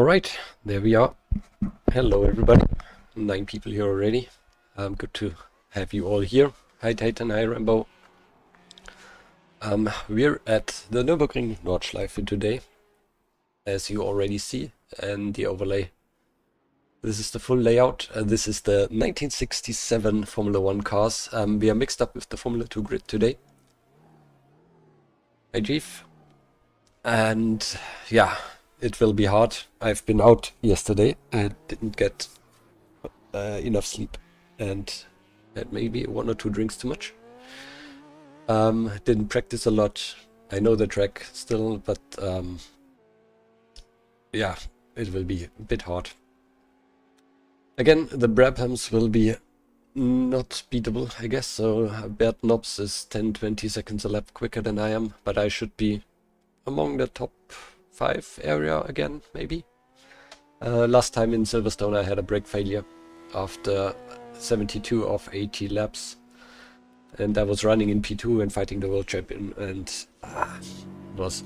Alright, there we are. Hello everybody. 9 people here already. Good to have you all here. Hi Titan, hi Rambo. We're at the Nürburgring Nordschleife today, as you already see, and the overlay. This is the full layout. This is the 1967 Formula 1 cars. We are mixed up with the Formula 2 grid today. Hi Chief. And yeah, it will be hard. I've been out yesterday. I didn't get enough sleep and had maybe 1 or 2 drinks too much. Didn't practice a lot. I know the track still, but yeah, it will be a bit hard. Again, the Brabhams will be not beatable, I guess. So Bert Nobs is 10-20 seconds a lap quicker than I am, but I should be among the top 5 area again, maybe. Last time in Silverstone I had a brake failure after 72 of 80 laps, and I was running in P2 and fighting the world champion, and it was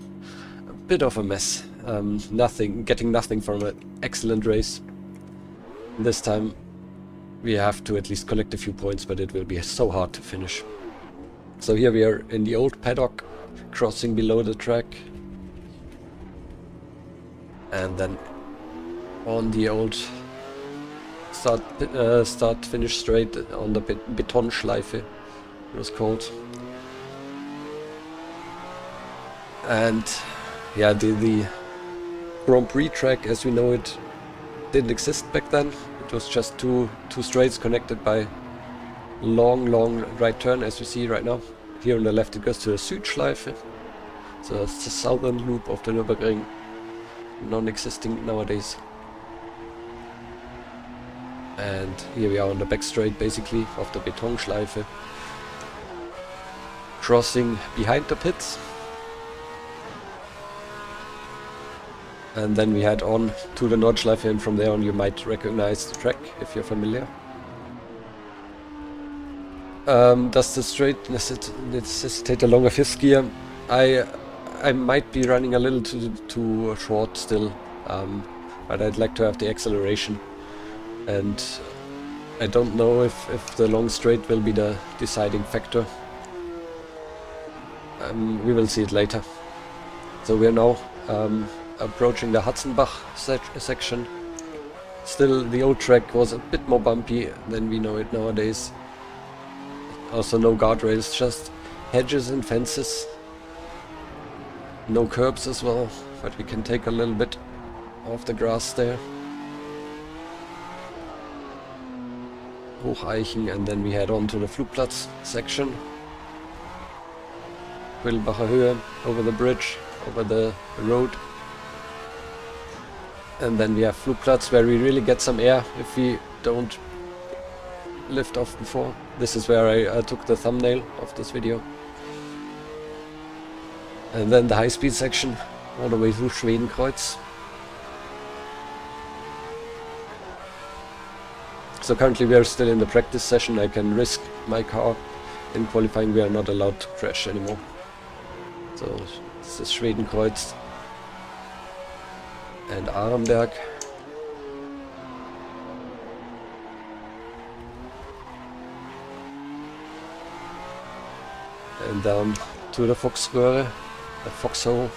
a bit of a mess. Getting nothing from an excellent race. This time we have to at least collect a few points, but it will be so hard to finish. So here we are in the old paddock, crossing below the track, and then on the old start finish straight on the Betonschleife, it was called. And yeah, the Grand Prix track as we know it didn't exist back then. It was just two straights connected by long right turn, as you see right now. Here on the left it goes to the Südschleife, so it's the southern loop of the Nürburgring, non-existing nowadays. And here we are on the back straight basically of the Betonschleife, crossing behind the pits. And then we head on to the Nordschleife, and from there on you might recognize the track if you're familiar. Does the straight necessitate a longer fifth gear? I might be running a little too short still, but I'd like to have the acceleration. And I don't know if the long straight will be the deciding factor. We will see it later. So we are now approaching the Hatzenbach section. Still, the old track was a bit more bumpy than we know it nowadays. Also no guardrails, just hedges and fences. No curbs as well, but we can take a little bit off the grass there. Hocheichen, and then we head on to the Flugplatz section. Quillbacher Höhe, over the bridge, over the road. And then we have Flugplatz, where we really get some air if we don't lift off before. This is where I took the thumbnail of this video. And then the high-speed section, all the way through Schwedenkreuz. So currently we are still in the practice session. I can risk my car. In qualifying we are not allowed to crash anymore. So this is Schwedenkreuz and Arenberg. And down to the Foxröhre, the foxhole.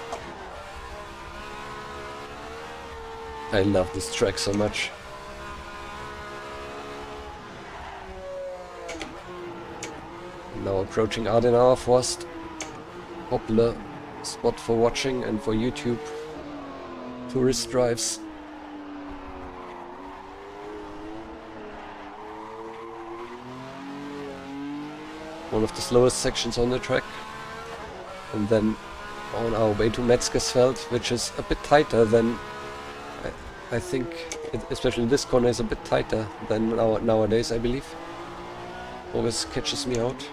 I love this track so much. Now approaching Adenauer Forst, popular spot for watching and for YouTube tourist drives. One of the slowest sections on the track. And then on our way to Metzgersfeld, which is a bit tighter than I think, especially this corner is a bit tighter than nowadays, I believe. Always catches me out.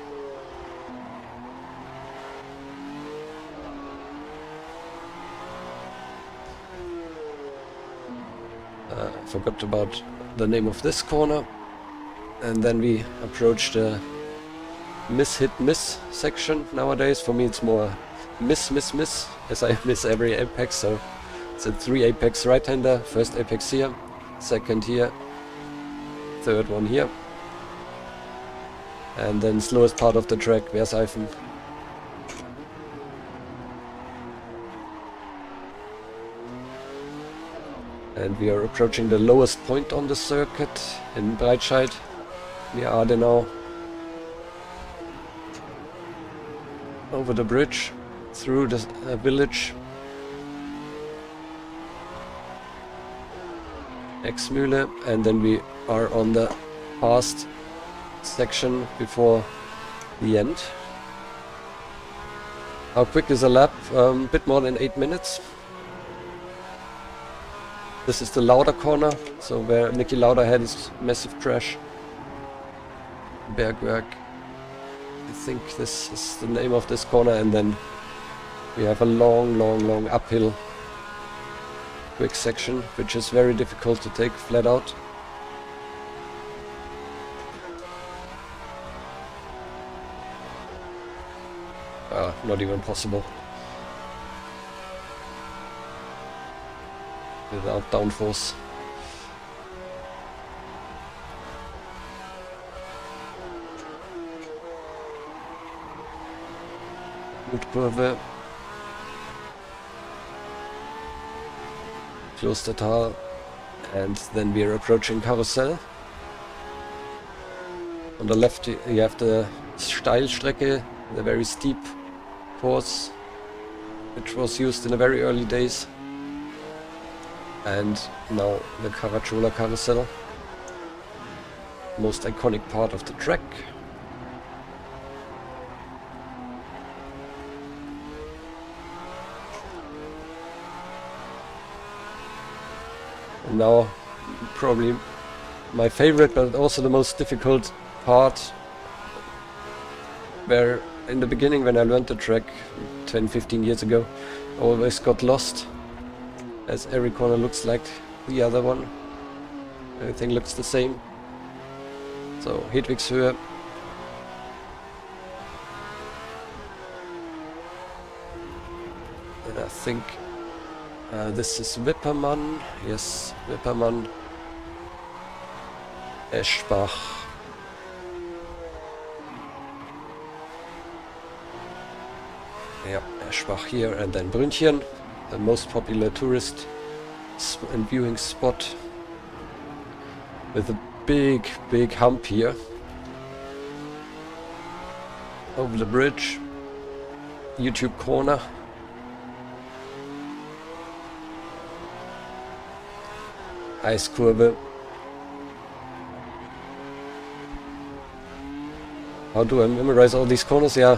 Forgot about the name of this corner. And then we approach the miss section nowadays. For me it's more miss, as I miss every apex, so It's a 3 apex right-hander, first apex here, second here, third one here. And then slowest part of the track, Verseifen. And we are approaching the lowest point on the circuit in Breitscheid, near Adenau. Over the bridge, through the village. Exmühle, and then we are on the past section before the end. How quick is a lap? A bit more than 8 minutes. This is the Lauda corner, so where Niki Lauda had his massive crash. Bergwerk. I think this is the name of this corner, and then we have a long uphill quick section, which is very difficult to take flat out. Not even possible. Without downforce. Notkurve. Klostertal. And then we are approaching Karussell. On the left you have the Steilstrecke, the very steep course, which was used in the very early days. And now the Caracciola Carousel, most iconic part of the track. And now probably my favorite, but also the most difficult part, where in the beginning when I learned the track 10-15 years ago, I always got lost, as every corner looks like the other one. Everything looks the same. So Hedwigshöhe. And I think this is Wippermann. Yes, Wippermann. Eschbach. Yeah, Eschbach here, and then Brünnchen, the most popular tourist and viewing spot, with a big hump here over the bridge. YouTube corner. Eiskurve. How do I memorize all these corners? Yeah,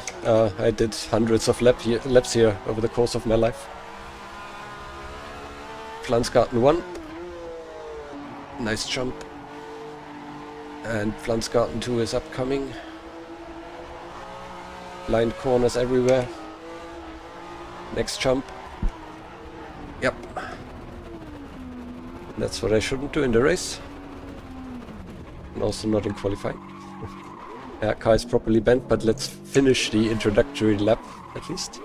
I did hundreds of laps here over the course of my life. Pflanzgarten 1. Nice jump. And Pflanzgarten 2 is upcoming. Blind corners everywhere. Next jump. Yep. That's what I shouldn't do in the race. And also not in qualifying. Yeah, car is properly bent, but let's finish the introductory lap at least.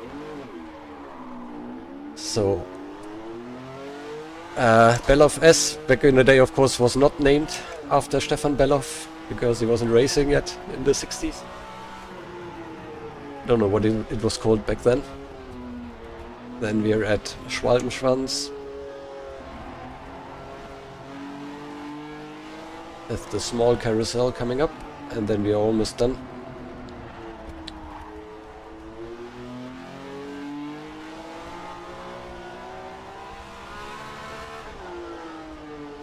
So, Bellof S, back in the day of course was not named after Stefan Bellof, because he wasn't racing yet in the 60s. Don't know what it was called back then. Then we're at Schwalbenschwanz. That's the small carousel coming up. And then we are almost done.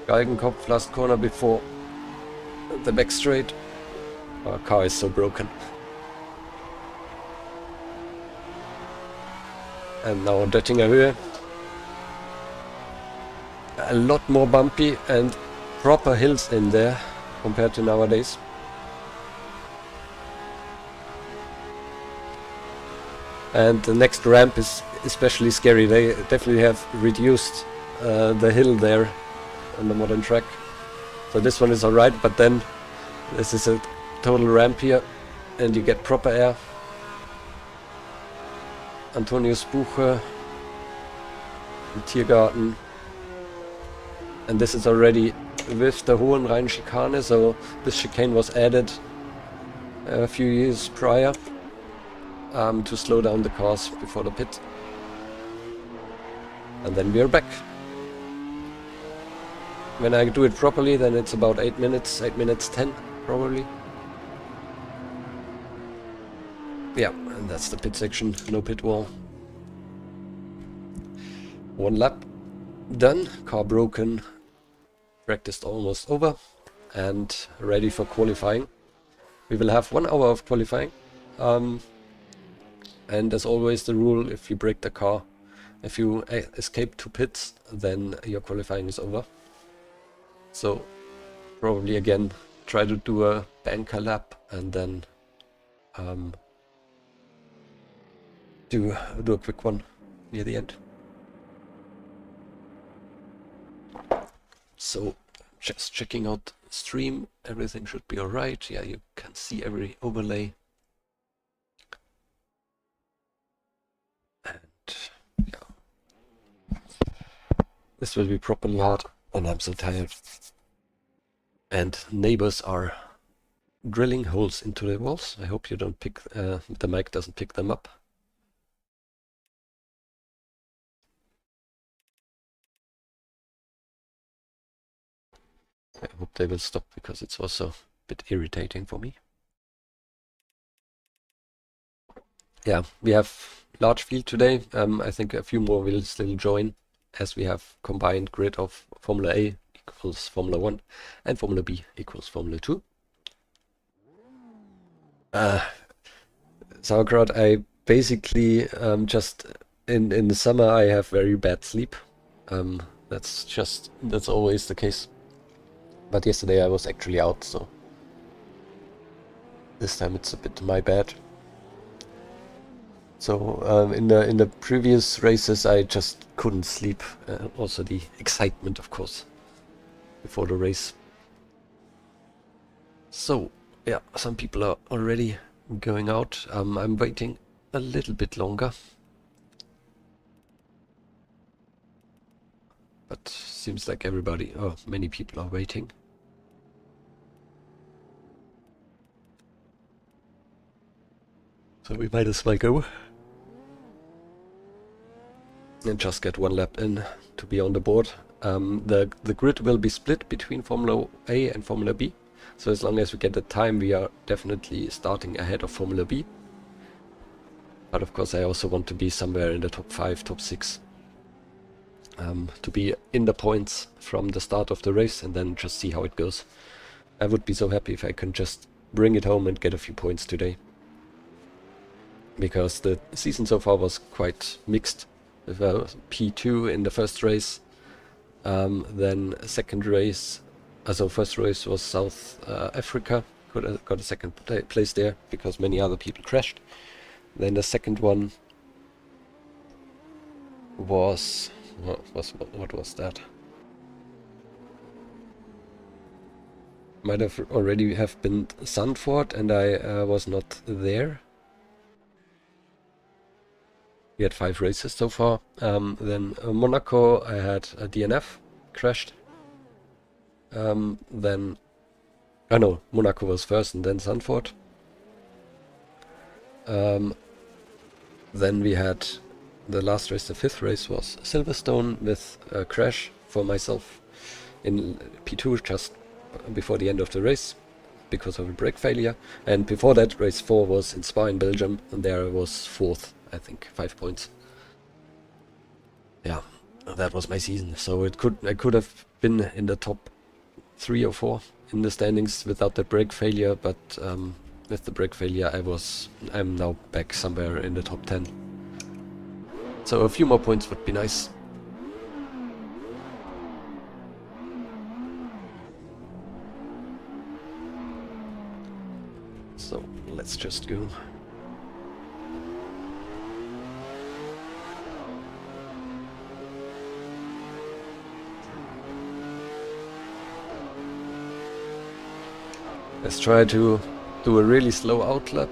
Galgenkopf, last corner before the back straight. Our car is so broken. And now Döttinger Höhe. A lot more bumpy and proper hills in there compared to nowadays. And the next ramp is especially scary. They definitely have reduced the hill there on the modern track. So this one is alright, but then this is a total ramp here and you get proper air. Antonius Buche. Tiergarten. And this is already with the Hohenrhein chicane, so this chicane was added a few years prior to slow down the cars before the pit. And then we are back. When I do it properly, then it's about 8 minutes, 8 minutes 10 probably. Yeah, and that's the pit section, no pit wall. 1 lap done, car broken, practiced almost over, and ready for qualifying. We will have 1 hour of qualifying. And as always, the rule, if you break the car, if you escape to pits, then your qualifying is over. So probably again try to do a banker lap and then do a quick one near the end. So just checking out stream, everything should be alright. Yeah, you can see every overlay. And yeah, this will be properly hard, and I'm so tired. And neighbors are drilling holes into the walls. I hope you don't pick, the mic doesn't pick them up. I hope they will stop, because it's also a bit irritating for me. Yeah, we have large field today. I think a few more will still join, as we have combined grid of Formula A equals Formula 1 and Formula B equals Formula 2. Sauerkraut, I basically just in the summer I have very bad sleep. That's always the case. But yesterday I was actually out, so this time it's a bit my bad. So in the previous races I just couldn't sleep. Also the excitement, of course, before the race. So yeah, some people are already going out. I'm waiting a little bit longer, but seems like everybody, or many people are waiting. So we might as well go and just get 1 lap in to be on the board. The grid will be split between Formula A and Formula B. So as long as we get the time, we are definitely starting ahead of Formula B. But of course I also want to be somewhere in the top 5, top 6. To be in the points from the start of the race and then just see how it goes. I would be so happy if I can just bring it home and get a few points today. Because the season so far was quite mixed. With P2 in the first race, then second race, so first race was South Africa, got a second place there because many other people crashed. Then the second one was, what was that? Might have already have been Zandvoort, and I was not there. We had 5 races so far. Then Monaco, I had a DNF, crashed. Then, oh no, Monaco was first and then Zandvoort. Then we had the last race, the 5th race was Silverstone with a crash for myself in P2 just before the end of the race because of a brake failure. And before that, race 4 was in Spa in Belgium, and there I was 4th. I think 5 points. Yeah, that was my season. So I could have been in the top 3 or 4 in the standings without the brake failure, but with the brake failure I'm now back somewhere in the top 10. So a few more points would be nice. So let's just go. Let's try to do a really slow outlap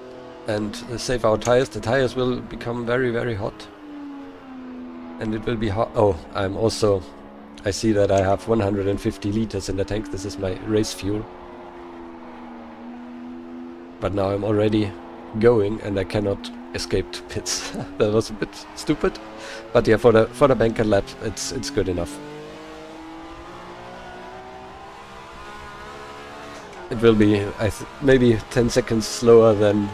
and save our tires. The tires will become very, very hot. And it will be hard. Oh, I see that I have 150 liters in the tank. This is my race fuel. But now I'm already going and I cannot escape to pits. That was a bit stupid. But yeah, for the banker lap, it's good enough. It will be maybe 10 seconds slower than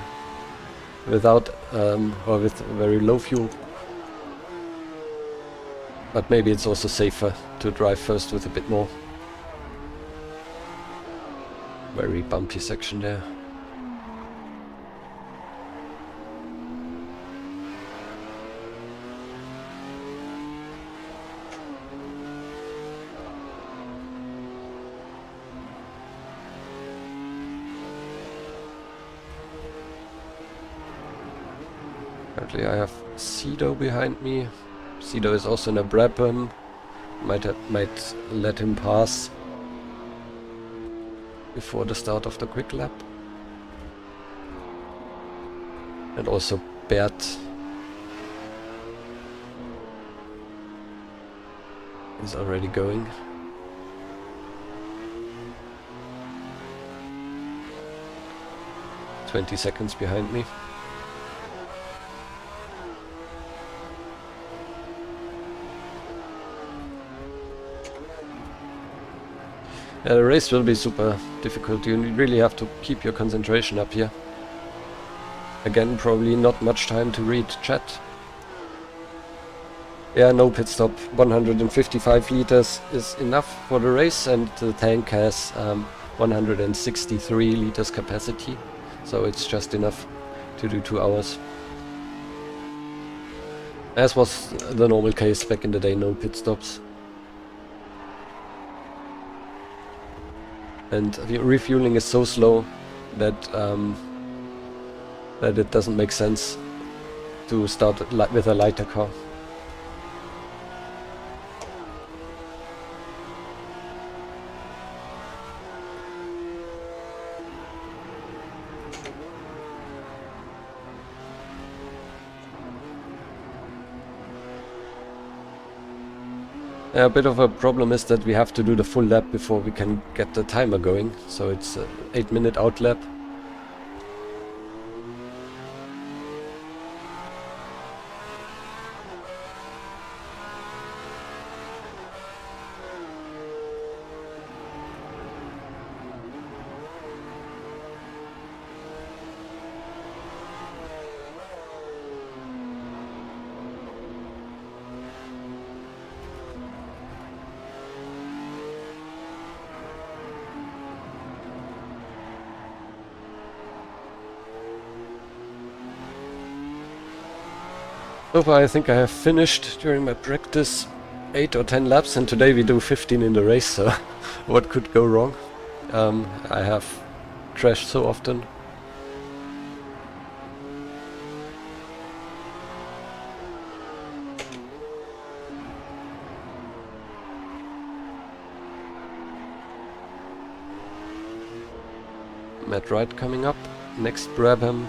without or with very low fuel. But maybe it's also safer to drive first with a bit more. Very bumpy section there. Currently I have Cedo behind me. Cedo is also in a Brabham. Might let him pass before the start of the quick lap. And also Bert is already going. "20 seconds behind me. Yeah, the race will be super difficult. You really have to keep your concentration up here. Again, probably not much time to read chat. Yeah, no pit stop. 155 liters is enough for the race, and the tank has 163 liters capacity, so it's just enough to do 2 hours. As was the normal case back in the day, no pit stops. And the refueling is so slow that that it doesn't make sense to start with a lighter car. A bit of a problem is that we have to do the full lap before we can get the timer going, so it's an 8-minute out lap. So far I think I have finished during my practice 8 or 10 laps, and today we do 15 in the race, so what could go wrong? I have crashed so often. Matt Wright coming up, next Brabham.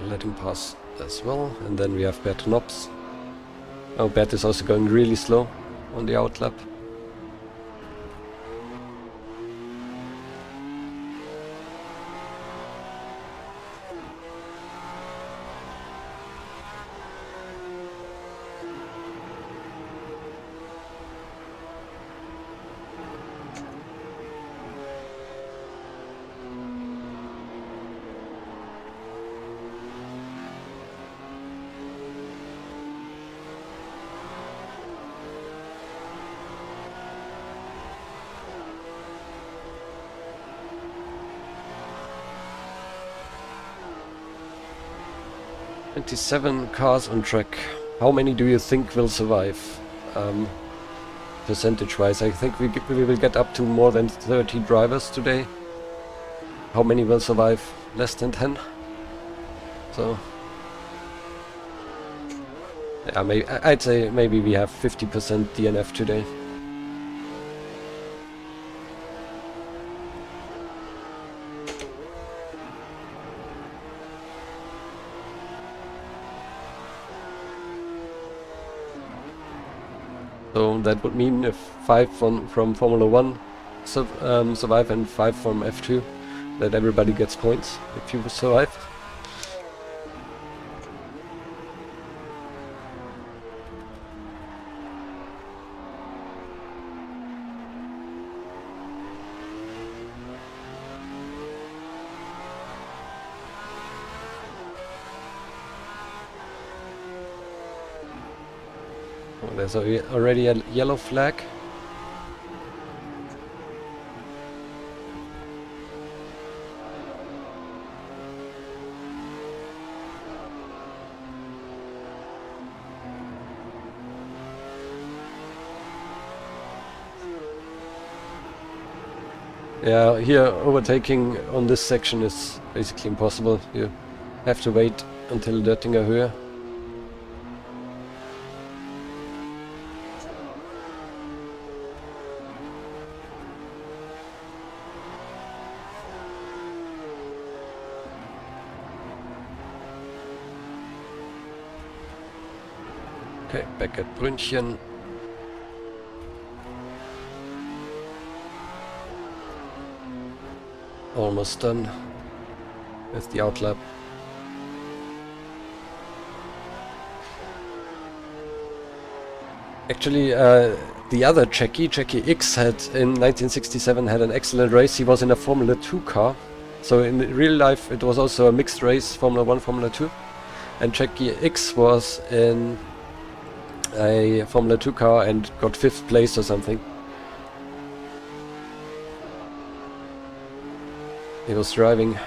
Let him pass as well, and then we have Bert Knops. Oh, Bert is also going really slow on the outlap. "27 cars on track. How many do you think will survive?" Percentage-wise, I think we will get up to more than 30 drivers today. How many will survive? Less than 10? So yeah, I'd say maybe we have 50% DNF today. So that would mean if 5 from Formula 1 survive and 5 from F2, that everybody gets points if you survive. Oh, there's already a yellow flag. Yeah, here overtaking on this section is basically impossible. You have to wait until Döttinger Höhe. Okay, back at Brünnchen. Almost done with the outlap. Actually, the other Jackie X, had in 1967 had an excellent race. He was in a Formula 2 car. So in real life it was also a mixed race, Formula 1, Formula 2. And Jackie X was in a Formula 2 car and got 5th place or something. He was driving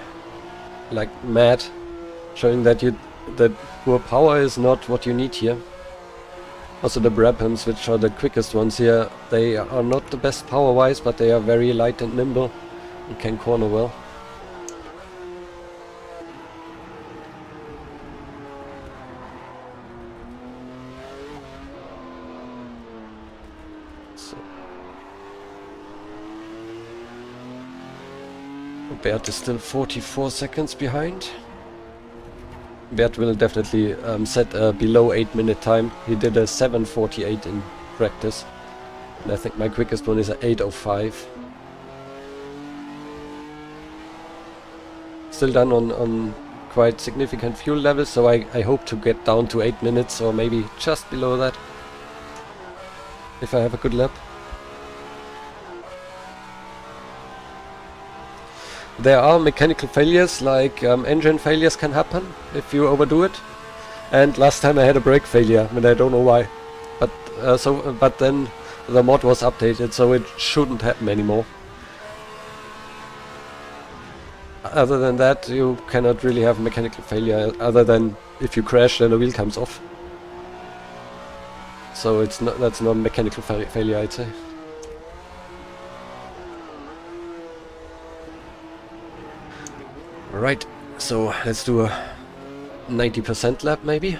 like mad, showing that poor power is not what you need here. Also the Brabhams, which are the quickest ones here, they are not the best power-wise, but they are very light and nimble and can corner well. Bert is still 44 seconds behind. Bert will definitely set a below 8-minute time. He did a 7:48 in practice. And I think my quickest one is a 8:05. Still done on quite significant fuel levels, so I hope to get down to 8 minutes or maybe just below that if I have a good lap. There are mechanical failures, like engine failures can happen if you overdo it. And last time I had a brake failure, and I don't know why. But then the mod was updated, so it shouldn't happen anymore. Other than that, you cannot really have mechanical failure, other than if you crash, then the wheel comes off. So that's not mechanical failure, I'd say. Alright, so let's do a 90% lap maybe.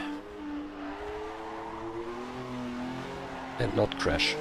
And not crash.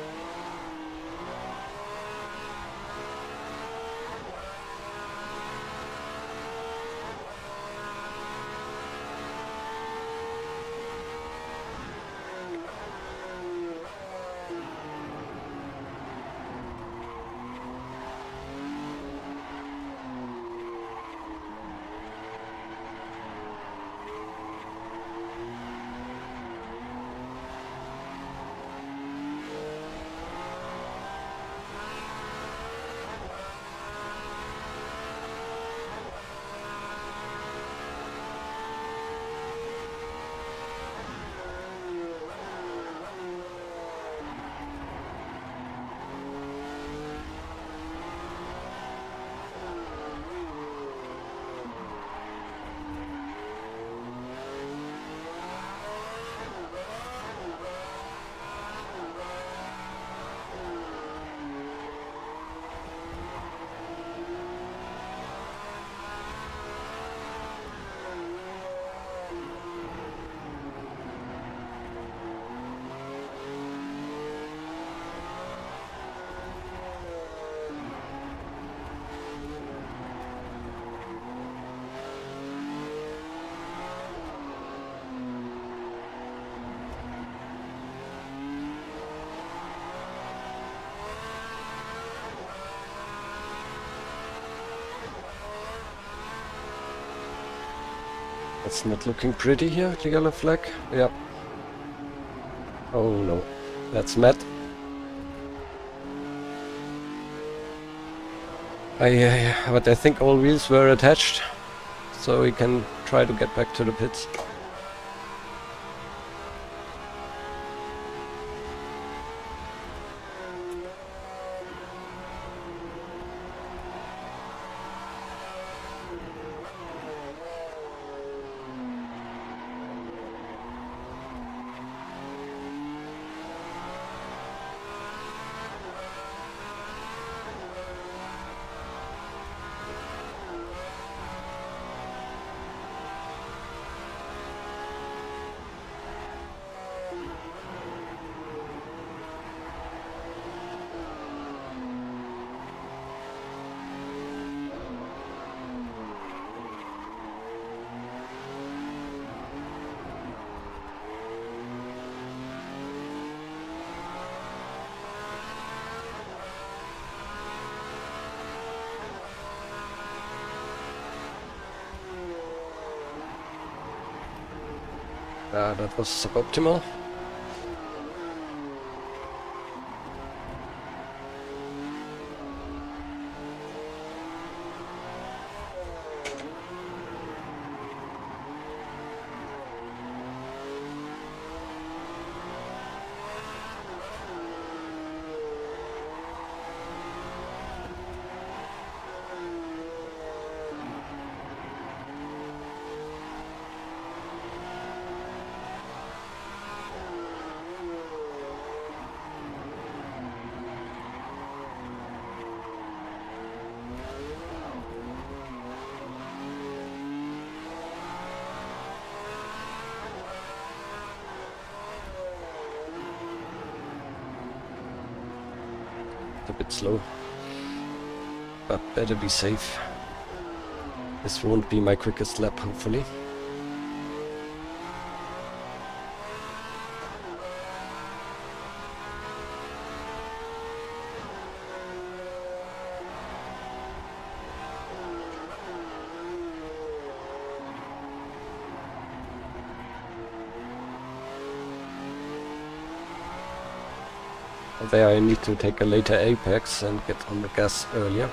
It's not looking pretty here, the yellow flag. Yep. Oh no, that's Matt. But I think all wheels were attached, so we can try to get back to the pits. That was suboptimal. A bit slow, but better be safe. This won't be my quickest lap, hopefully. There I need to take a later apex and get on the gas earlier.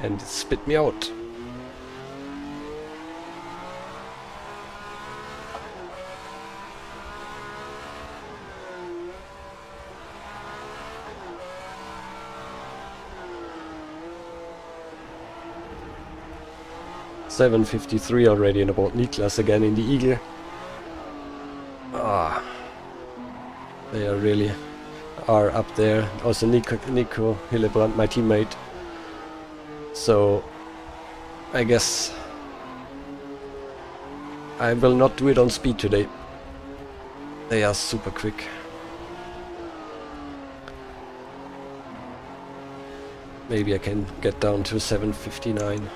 And it spit me out. .753 already, and about Niklas again in the Eagle. They are really up there. Also Nico Hillebrand, my teammate. So I guess I will not do it on speed today. They are super quick. Maybe I can get down to 7:59.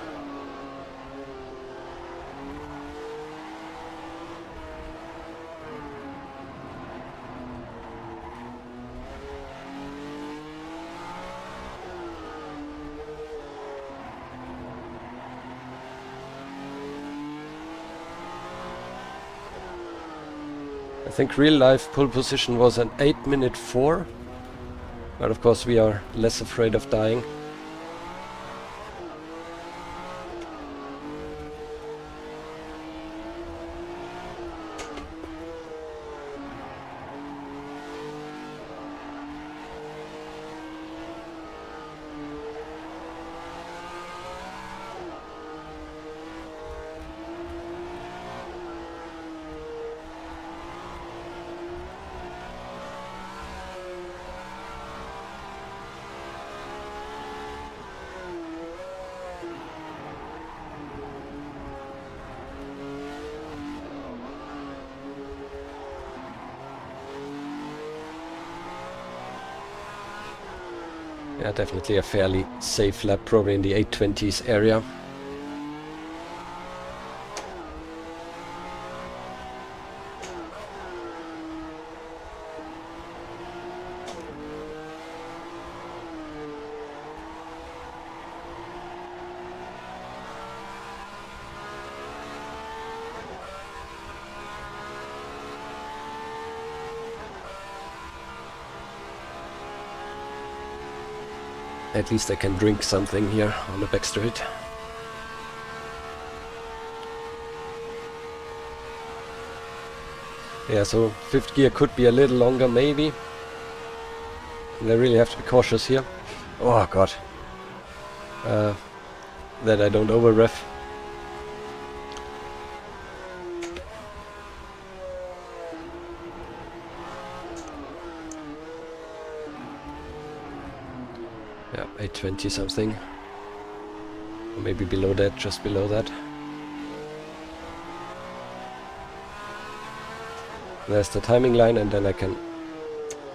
I think real life pole position was an 8:04, but of course we are less afraid of dying. Yeah, definitely a fairly safe lap, probably in the 820s area. At least I can drink something here on the back straight. Yeah, so fifth gear could be a little longer maybe. And I really have to be cautious here. Oh god. That I don't over ref. Yeah, 820 something. Or maybe below that, just below that. There's the timing line, and then I can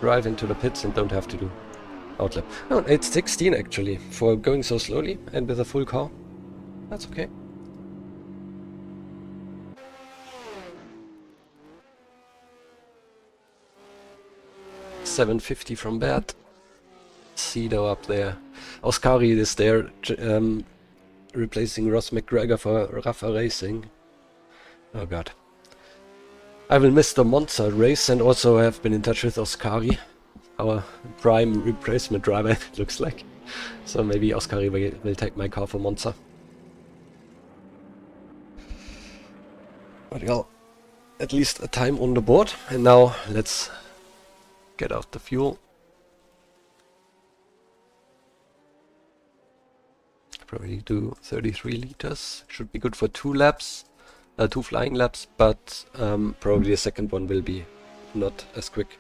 drive into the pits and don't have to do outlap. Oh, 816 actually, for going so slowly and with a full car. That's okay. $750 from Bert. Cedo up there. Oscari is there, replacing Ross McGregor for Rafa Racing. Oh god. I will miss the Monza race, and also I have been in touch with Oscari, our prime replacement driver, it looks like. So maybe Oscari will take my car for Monza. But well, at least a time on the board. And now let's get out the fuel. Probably do 33 liters. Should be good for 2 laps. 2 flying laps, but probably the second one will be not as quick.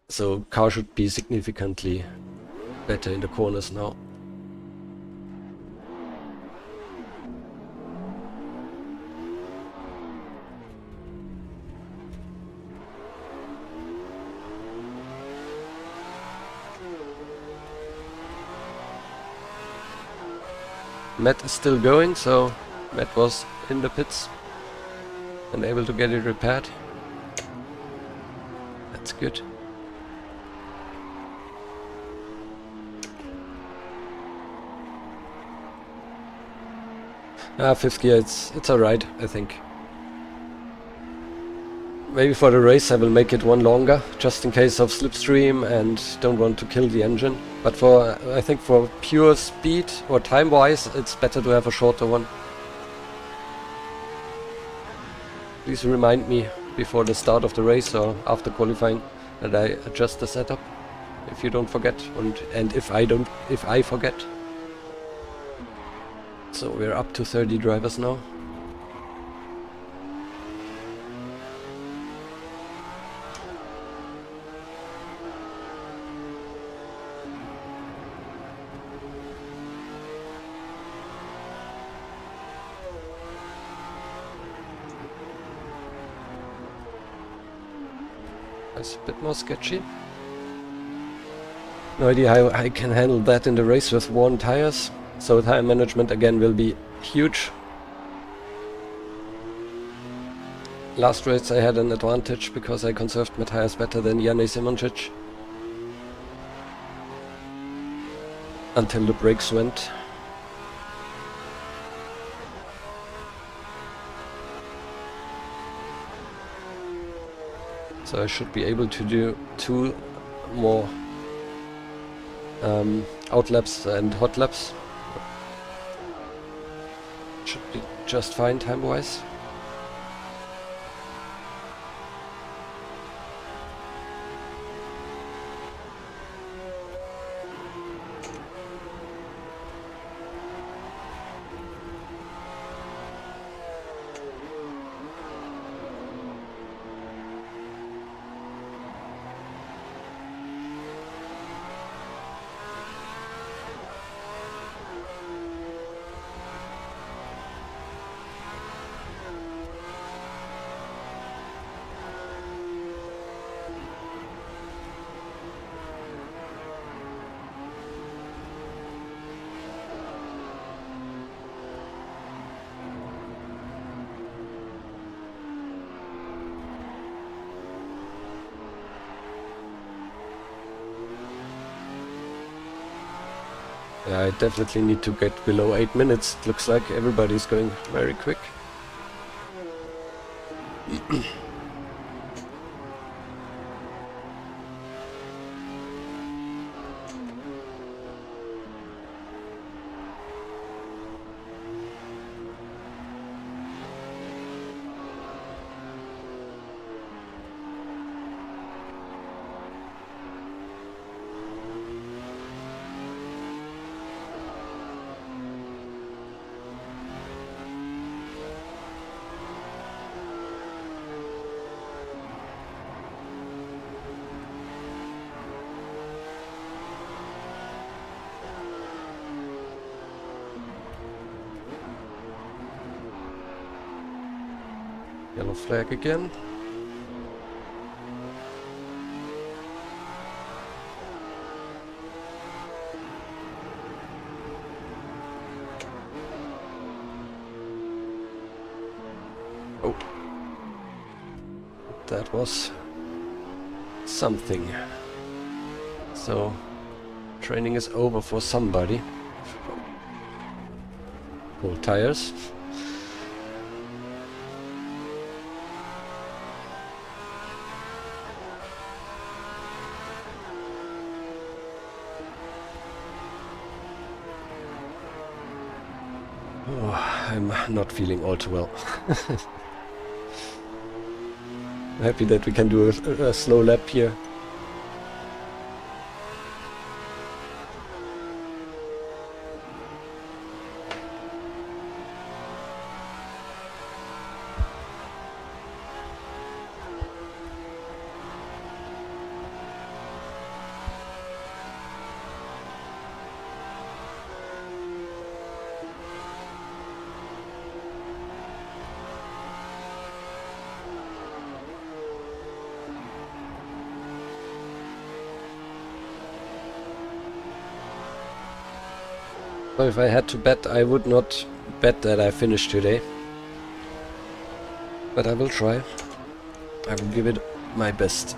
So car should be significantly better in the corners now. Matt is still going, so Matt was in the pits and able to get it repaired. That's good. Fifth gear, it's alright, I think. Maybe for the race I will make it one longer, just in case of slipstream and don't want to kill the engine. But for, I think for pure speed or time-wise, it's better to have a shorter one. Please remind me before the start of the race or after qualifying that I adjust the setup, if you don't forget, and if I forget. So we're up to 30 drivers now. That's a bit more sketchy. No idea how I can handle that in the race with worn tires. So tire management again will be huge. Last race I had an advantage because I conserved my tires better than Janne Simoncic. Until the brakes went. So I should be able to do 2 more outlaps and hot laps. Should be just fine time-wise. Yeah, I definitely need to get below 8 minutes. It looks like everybody's going very quick. Yellow flag again. Oh, that was something. So, training is over for somebody. Pull tires. Oh, I'm not feeling all too well. I'm happy that we can do a slow lap here. So if I had to bet, I would not bet that I finish today. But I will try. I will give it my best.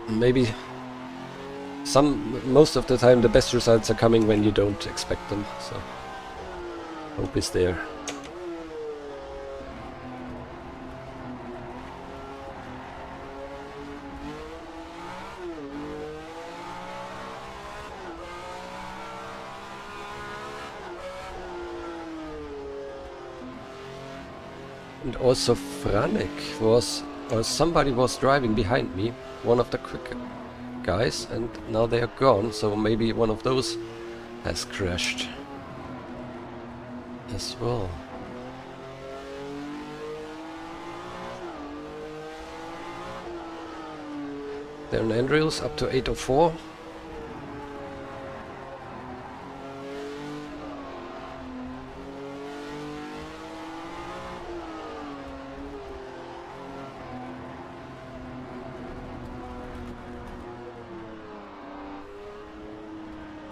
Maybe most of the time the best results are coming when you don't expect them, so hope is there. And also Franek was, or somebody was driving behind me, one of the quick guys, and now they are gone, so maybe one of those has crashed as well. Darren Andrews up to 804.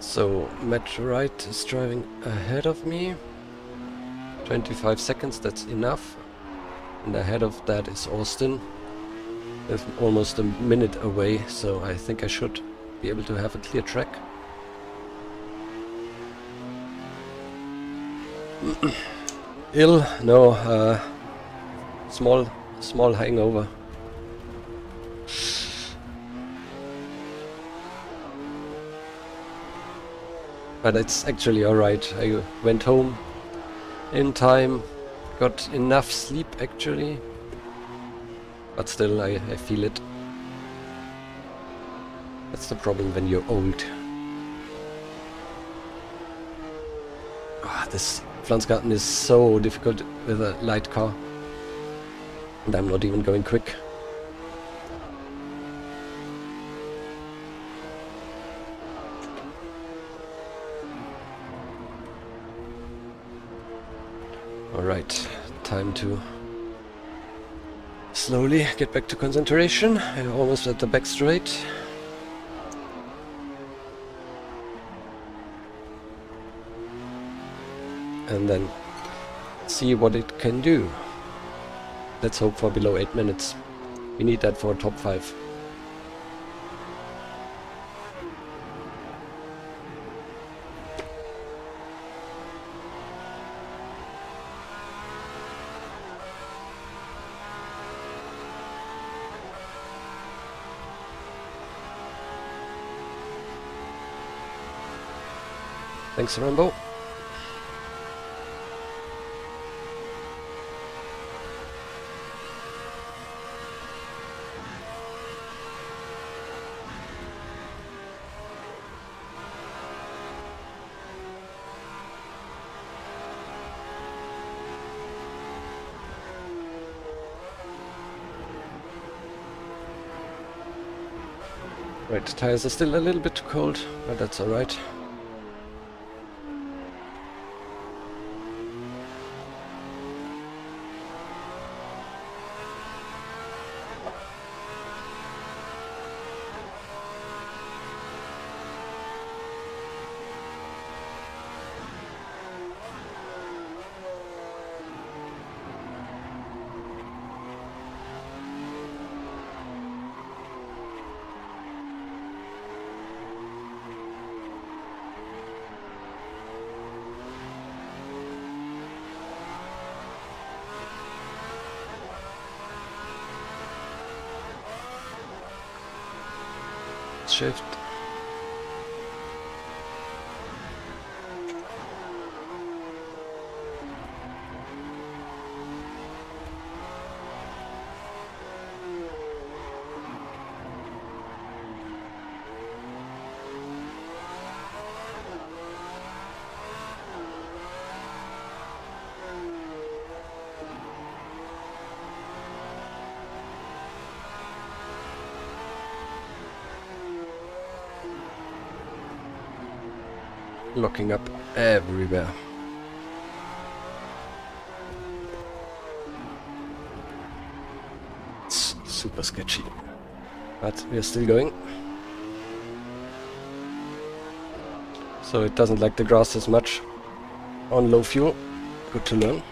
So Matt Wright is driving ahead of me. 25 seconds, that's enough. And ahead of that is Austin. They're almost a minute away, so I think I should be able to have a clear track. Ill? No, small hangover. But it's actually alright. I went home in time, got enough sleep actually, but still I feel it. That's the problem when you're old. This Flansgarten is so difficult with a light car, and I'm not even going quick. Alright, time to slowly get back to concentration. I'm almost at the back straight. And then see what it can do. Let's hope for below 8 minutes. We need that for top 5. Thanks, Rambo. Right, the tires are still a little bit too cold, but that's alright. Shift. Locking up everywhere. It's super sketchy, but we are still going. So it doesn't like the grass as much on low fuel. Good to learn.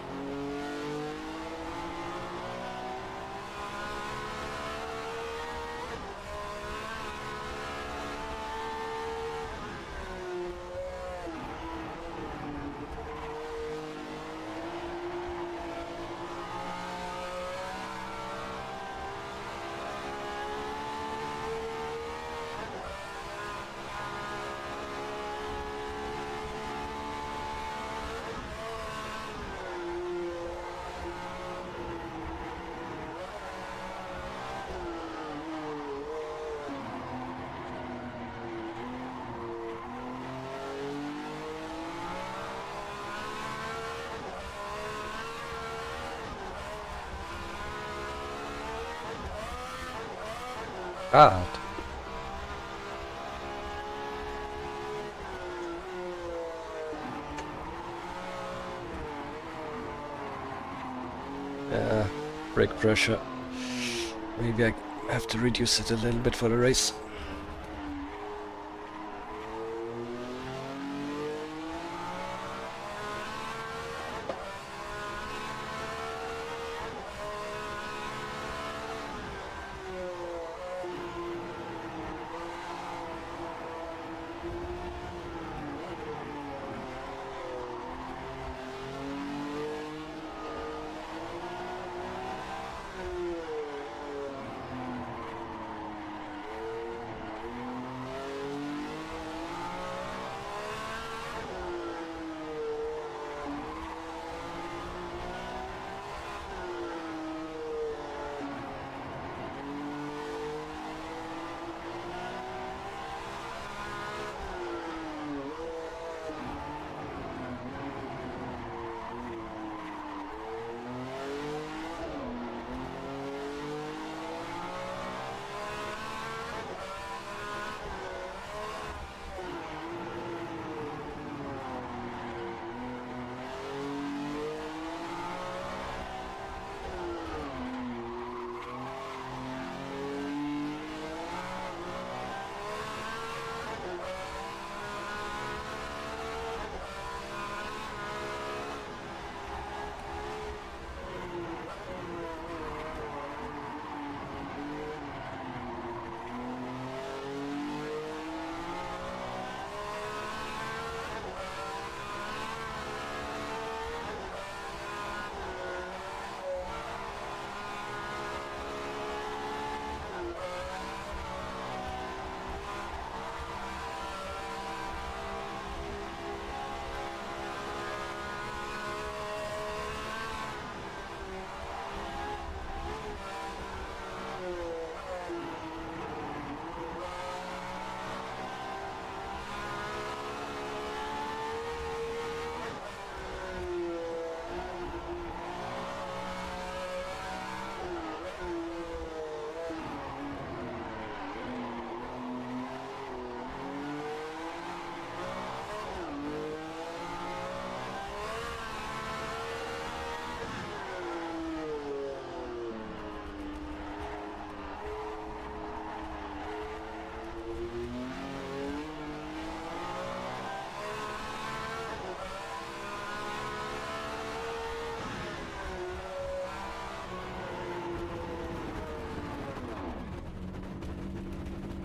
Ah. Brake pressure. Maybe I have to reduce it a little bit for the race.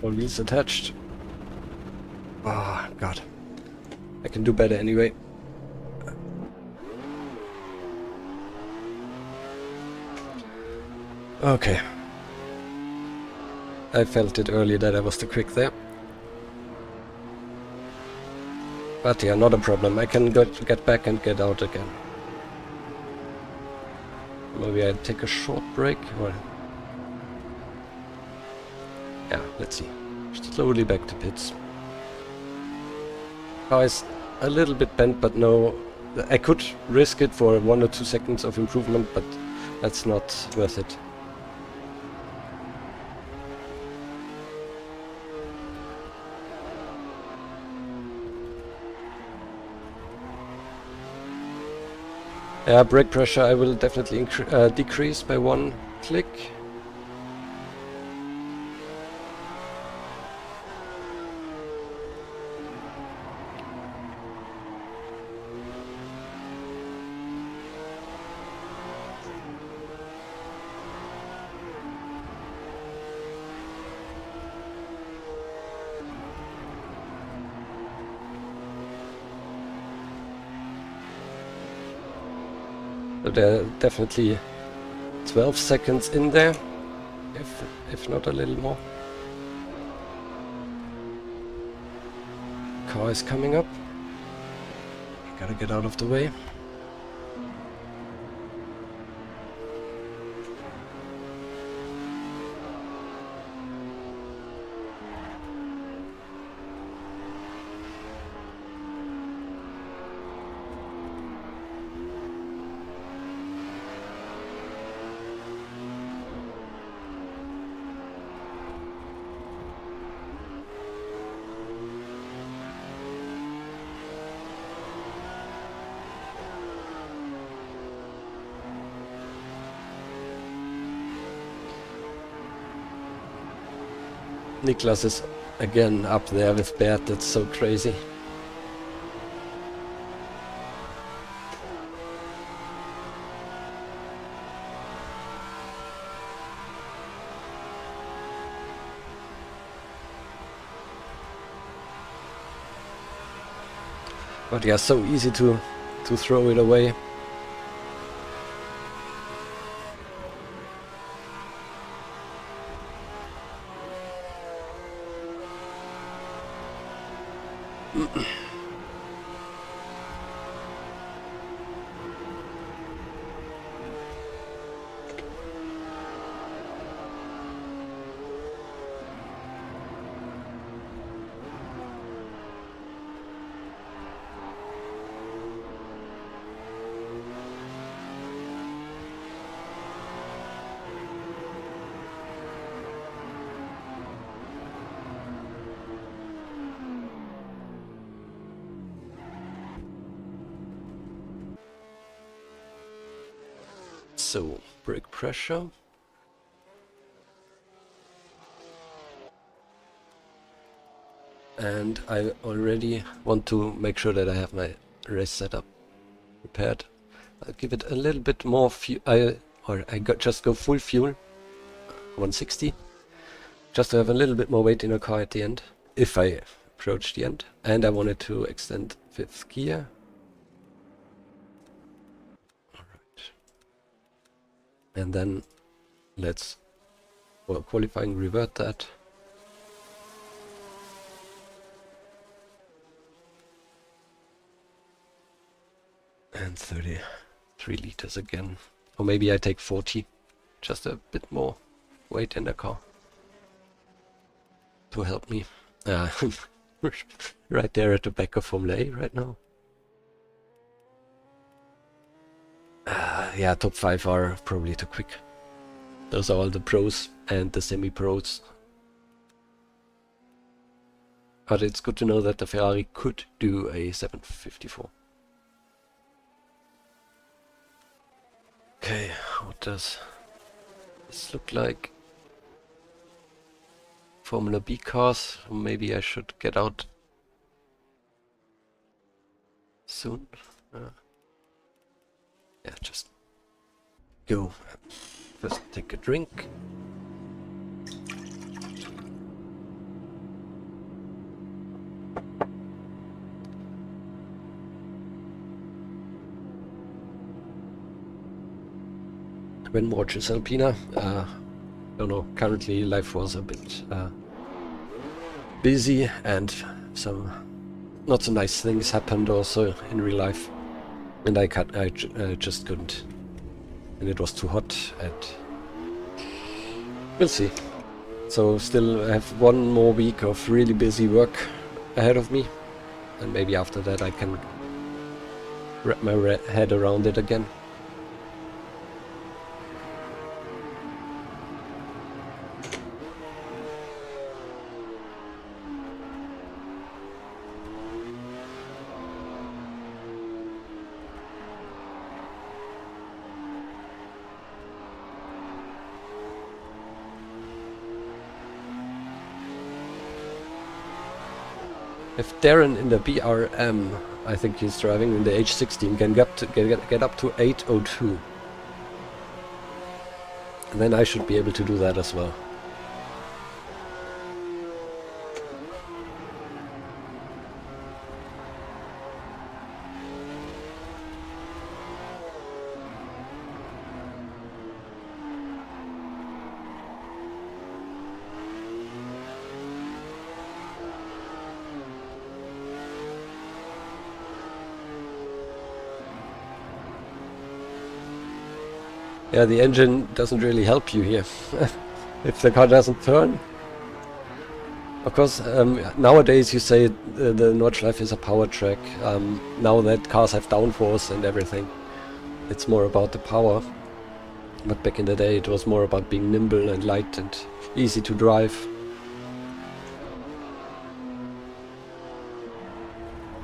All wheels attached. Oh, God. I can do better anyway. Okay. I felt it earlier that I was too quick there. But yeah, not a problem. I can get back and get out again. Maybe I take a short break or... Yeah, let's see. Slowly back to pits. Car is a little bit bent, but no... I could risk it for 1 or 2 seconds of improvement, but that's not worth it. Yeah, brake pressure I will definitely decrease by 1 click. So there are definitely 12 seconds in there, if not a little more. Car is coming up. Gotta get out of the way. Niklas is again up there with Bert, that's so crazy. But yeah, so easy to throw it away. So, brake pressure. And I already want to make sure that I have my race setup prepared. I'll give it a little bit more fuel. Just go full fuel, 160, just to have a little bit more weight in a car at the end, if I approach the end. And I wanted to extend 5th gear. And then let's, well, qualifying, revert that. And 33 liters again. Or maybe I take 40, just a bit more weight in the car to help me. Right there at the back of Formula A right now. Yeah, top 5 are probably too quick. Those are all the pros and the semi-pros. But it's good to know that the Ferrari could do a 754. Okay, what does this look like? Formula B cars, maybe I should get out soon. Yeah, just go. First take a drink. when watches Alpina. Don't know, currently life was a bit busy and some not so nice things happened also in real life, and I just couldn't, and it was too hot, and we'll see. So still I have one more week of really busy work ahead of me, and maybe after that I can wrap my head around it again. If Darren in the BRM, I think he's driving in the H16, can get up to 802, then I should be able to do that as well. Yeah, the engine doesn't really help you here. If the car doesn't turn. Of course, nowadays you say the Nordschleife is a power track. Now that cars have downforce and everything, it's more about the power. But back in the day it was more about being nimble and light and easy to drive.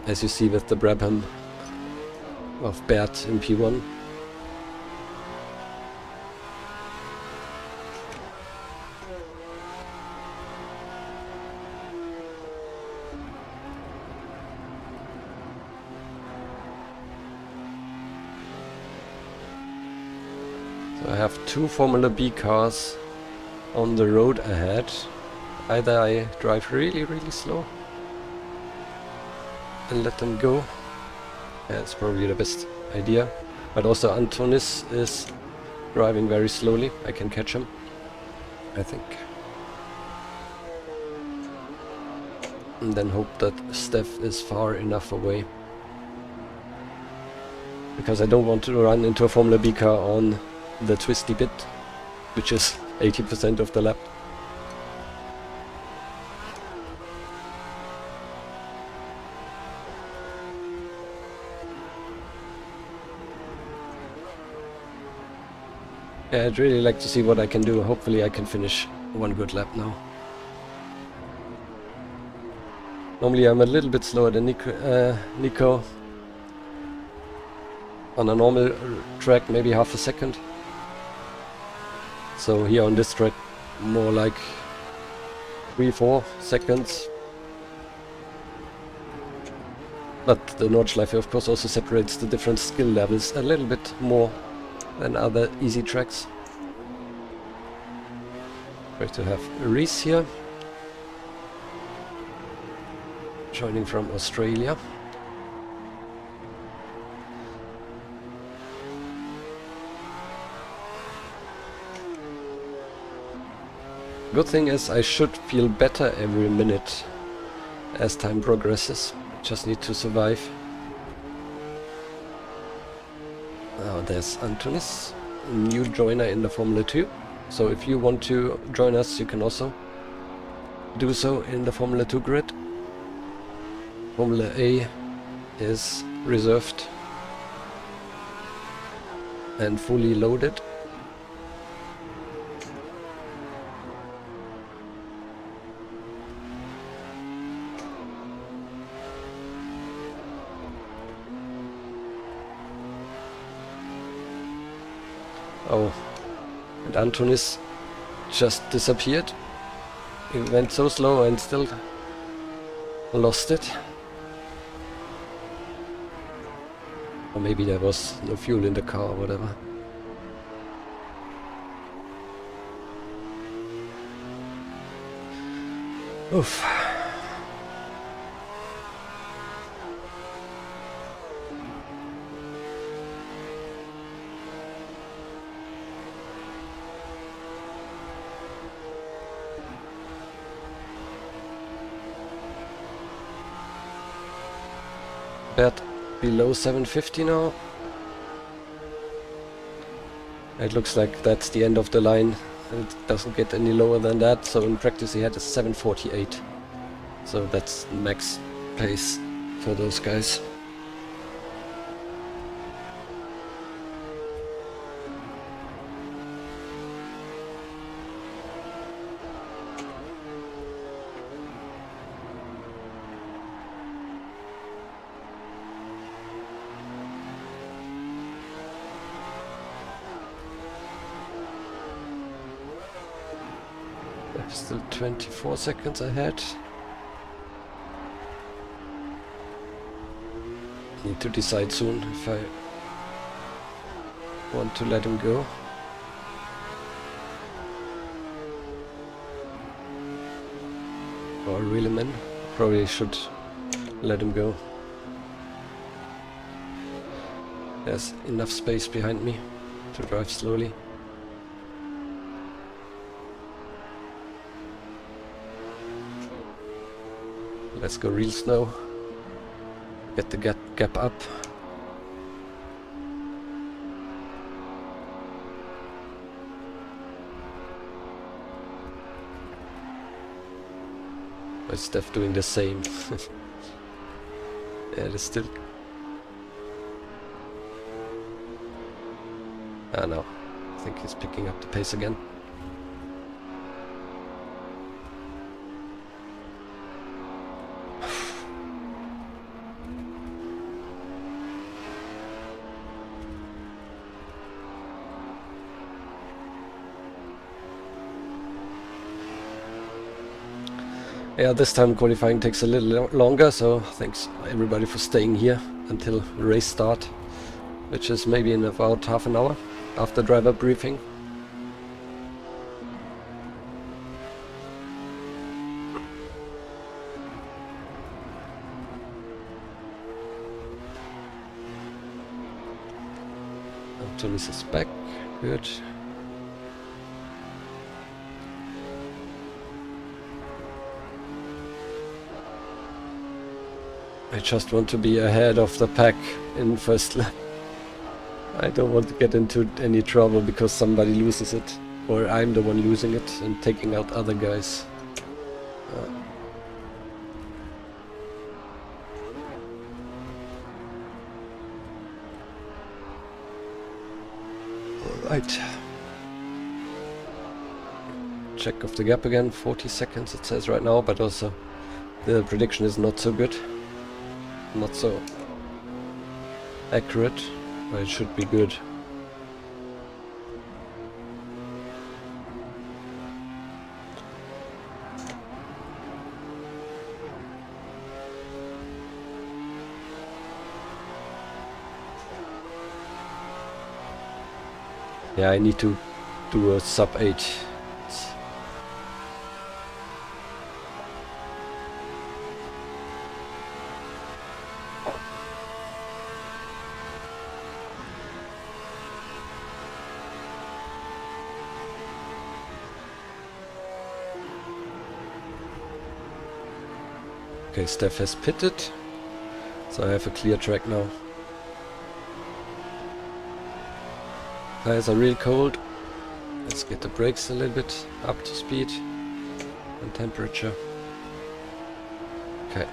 As you see with the Brabham of Bert in P1. I have two Formula B cars on the road ahead. Either I drive really slow and let them go. Yeah, it's probably the best idea. But also Antonis is driving very slowly. I can catch him, I think. And then hope that Steph is far enough away. Because I don't want to run into a Formula B car on the twisty bit, which is 80% of the lap. Yeah, I'd really like to see what I can do. Hopefully I can finish one good lap now. Normally I'm a little bit slower than Nico. On a normal track, maybe half a second. So here on this track, more like 3-4 seconds. But the Nordschleife of course also separates the different skill levels a little bit more than other easy tracks. Great to have Reese here, joining from Australia. Good thing is I should feel better every minute as time progresses. Just need to survive. Now there's Antonis, a new joiner in the Formula 2. So if you want to join us, you can also do so in the Formula 2 grid. Formula A is reserved and fully loaded. Oh, and Antonis just disappeared. He went so slow and still lost it. Or maybe there was no fuel in the car or whatever. Oof. Bert below 750 now. It looks like that's the end of the line. It doesn't get any lower than that, so in practice he had a 748. So that's max pace for those guys. Still 24 seconds ahead. Need to decide soon if I want to let him go. Or reel him in. Probably should let him go. There's enough space behind me to drive slowly. Let's go real slow. Get the gap up. Is Steph doing the same? Yeah, it is still... Ah no, I think he's picking up the pace again. Yeah, this time qualifying takes a little longer, so thanks everybody for staying here until race start, which is maybe in about half an hour after driver briefing. Antonis is back, good. I just want to be ahead of the pack in first lap. I don't want to get into any trouble because somebody loses it, or I'm the one losing it and taking out other guys. Alright. Check of the gap again, 40 seconds it says right now, but also the prediction is not so good. Not so accurate, but it should be good. Yeah, I need to do a sub 8. Okay, Steph has pitted, so I have a clear track now. Tires are real cold. Let's get the brakes a little bit up to speed and temperature. Okay.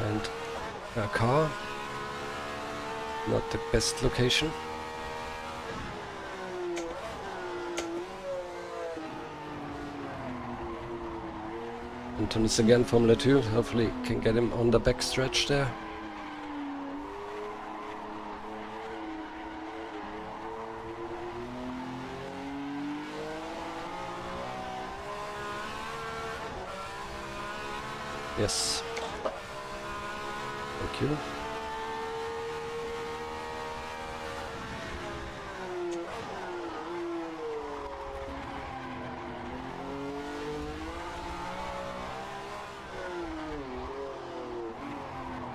And a car, not the best location. Antonis again, Formula 2, hopefully can get him on the back stretch there. Yes. Thank you.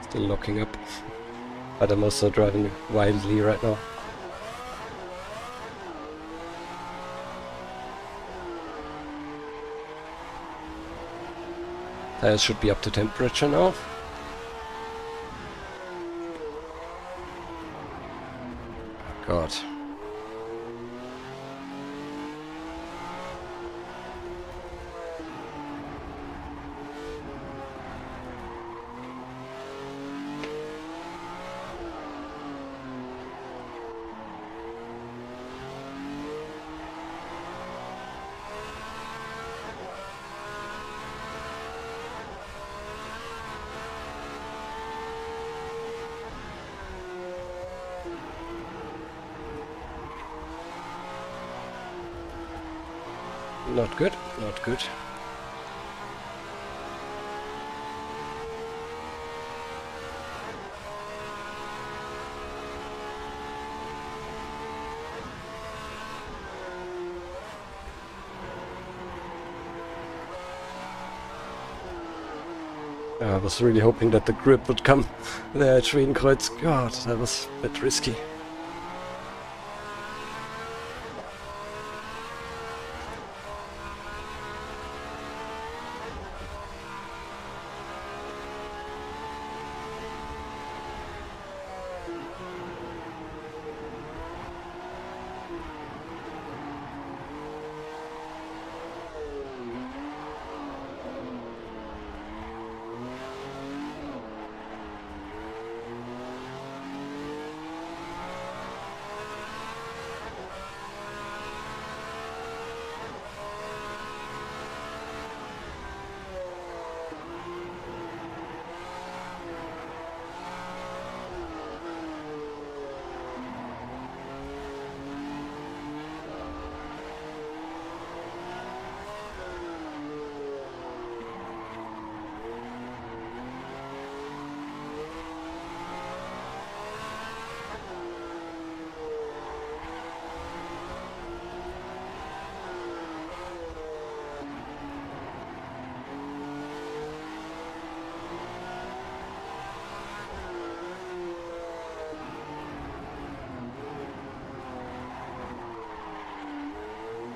Still locking up. But I'm also driving wildly right now. Tires should be up to temperature now. God. Not good, not good. I was really hoping that the grip would come there at Schwedenkreuz. God, that was a bit risky.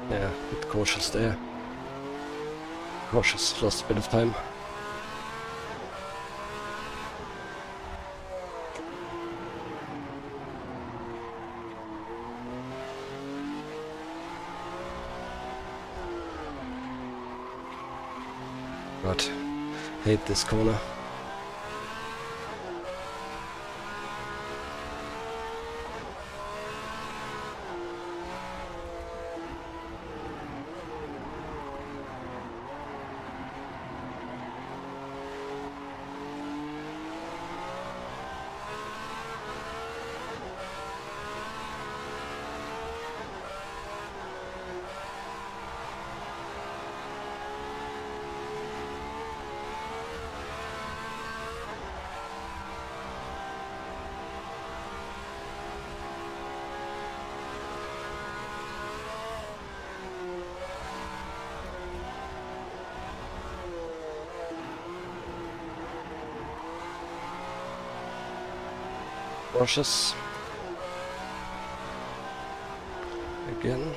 Yeah, a bit cautious there. Cautious, lost a bit of time. God, hate this corner. Cautious. Again.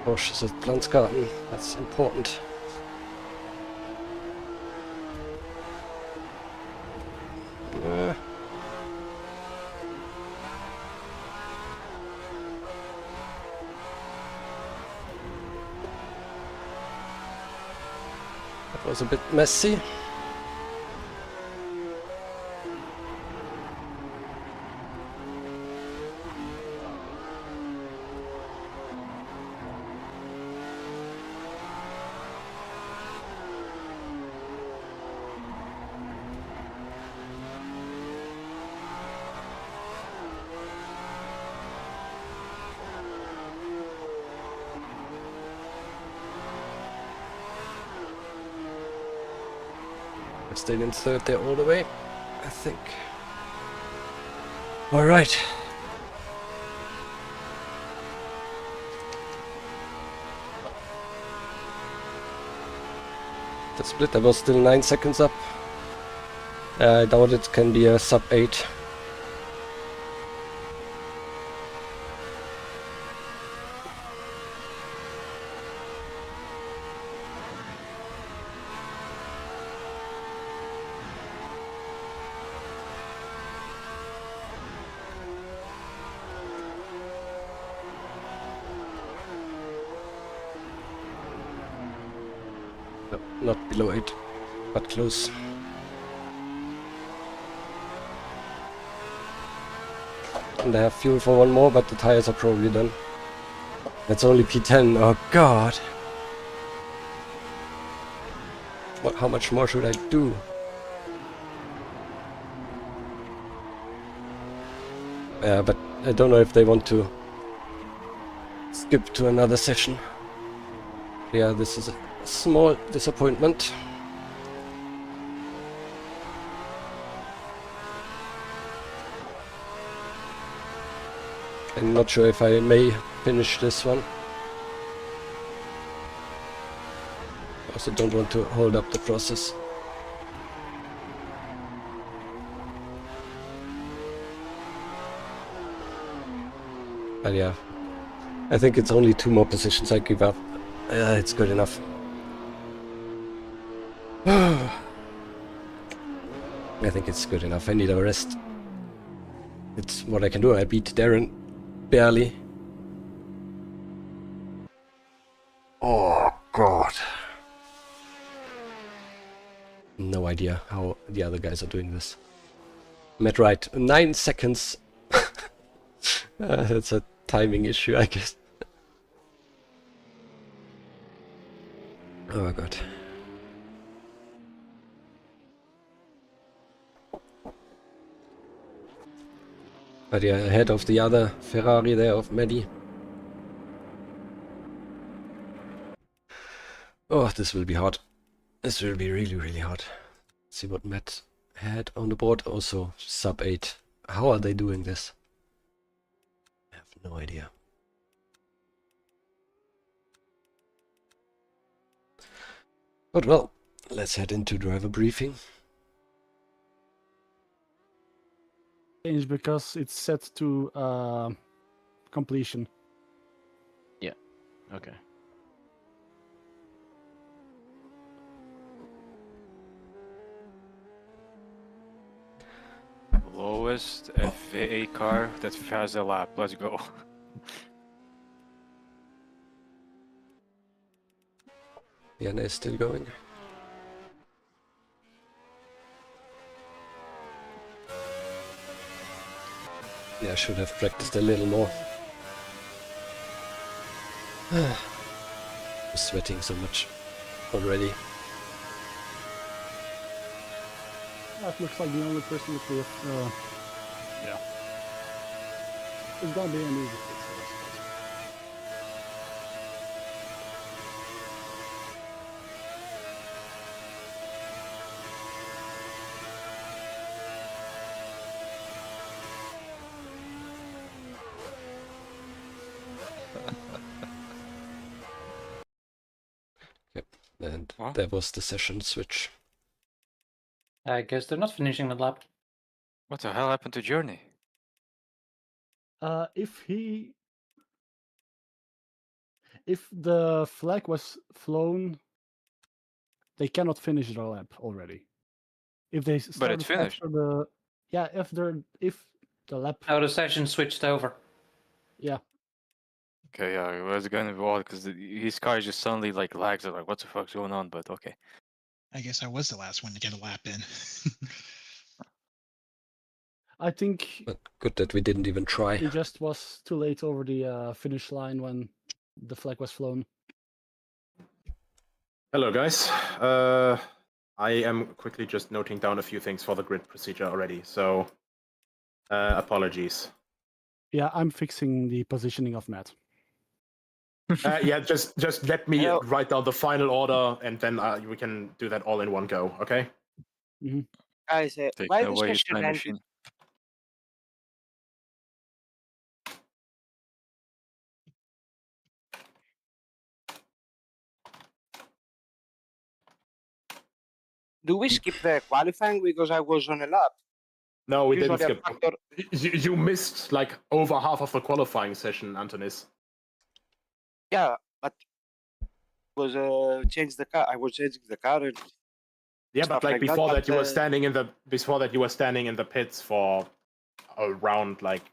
Sitzplatzkarten, that's important. That was a bit messy. I stayed in third there all the way, I think. Alright. The split, I was still 9 seconds up. I doubt it can be a sub 8. No, not below 8, but close. And I have fuel for one more, but the tires are probably done. That's only P10, oh god! How much more should I do? Yeah, but I don't know if they want to skip to another session. Yeah, this is a small disappointment. I'm not sure if I may finish this one. I also don't want to hold up the process. But yeah, I think it's only 2 more positions I give up. It's good enough. I think it's good enough. I need a rest. It's what I can do. I beat Darren barely. Oh god. No idea how the other guys are doing this. Matt Wright, 9 seconds. That's a timing issue, I guess. Oh my god. But yeah, ahead of the other Ferrari there of Maddie. Oh, this will be hard. This will be really, really hard. Let's see what Matt had on the board. Also, sub 8. How are they doing this? I have no idea. But well, let's head into driver briefing. Because it's set to completion. Yeah, okay. Lowest FVA car that has a lap. Let's go. Yana is still going. Yeah, I should have practiced a little more. I'm sweating so much already. That looks like the only person with yeah. It's gonna be an easy fix. Yep, and What? there was the session switch. I guess they're not finishing the lap. What the hell happened to Journey? if the flag was flown, they cannot finish the lap already. If they started finished. after the if the lap Oh, the session switched over. Okay, yeah, it was gonna be odd because his car just suddenly like lags. Like, what the fuck's going on? But okay. I guess I was the last one to get a lap in. I think But good that we didn't even try. he just was too late over the finish line when the flag was flown. Hello, guys. I am quickly just noting down a few things for the grid procedure already, so apologies. Yeah, I'm fixing the positioning of Matt. Yeah, just let me write down the final order, and then we can do that all in one go, okay? Guys, Take why away the his session time ended? machine. Do we skip the qualifying because I was on a lap? No, we didn't Usually skip. rFactor- You missed like over half of the qualifying session, Antonis. Yeah, but was changed the car. I was changing the car and Yeah, stuff but like that, before that, but, you were standing in the pits for around like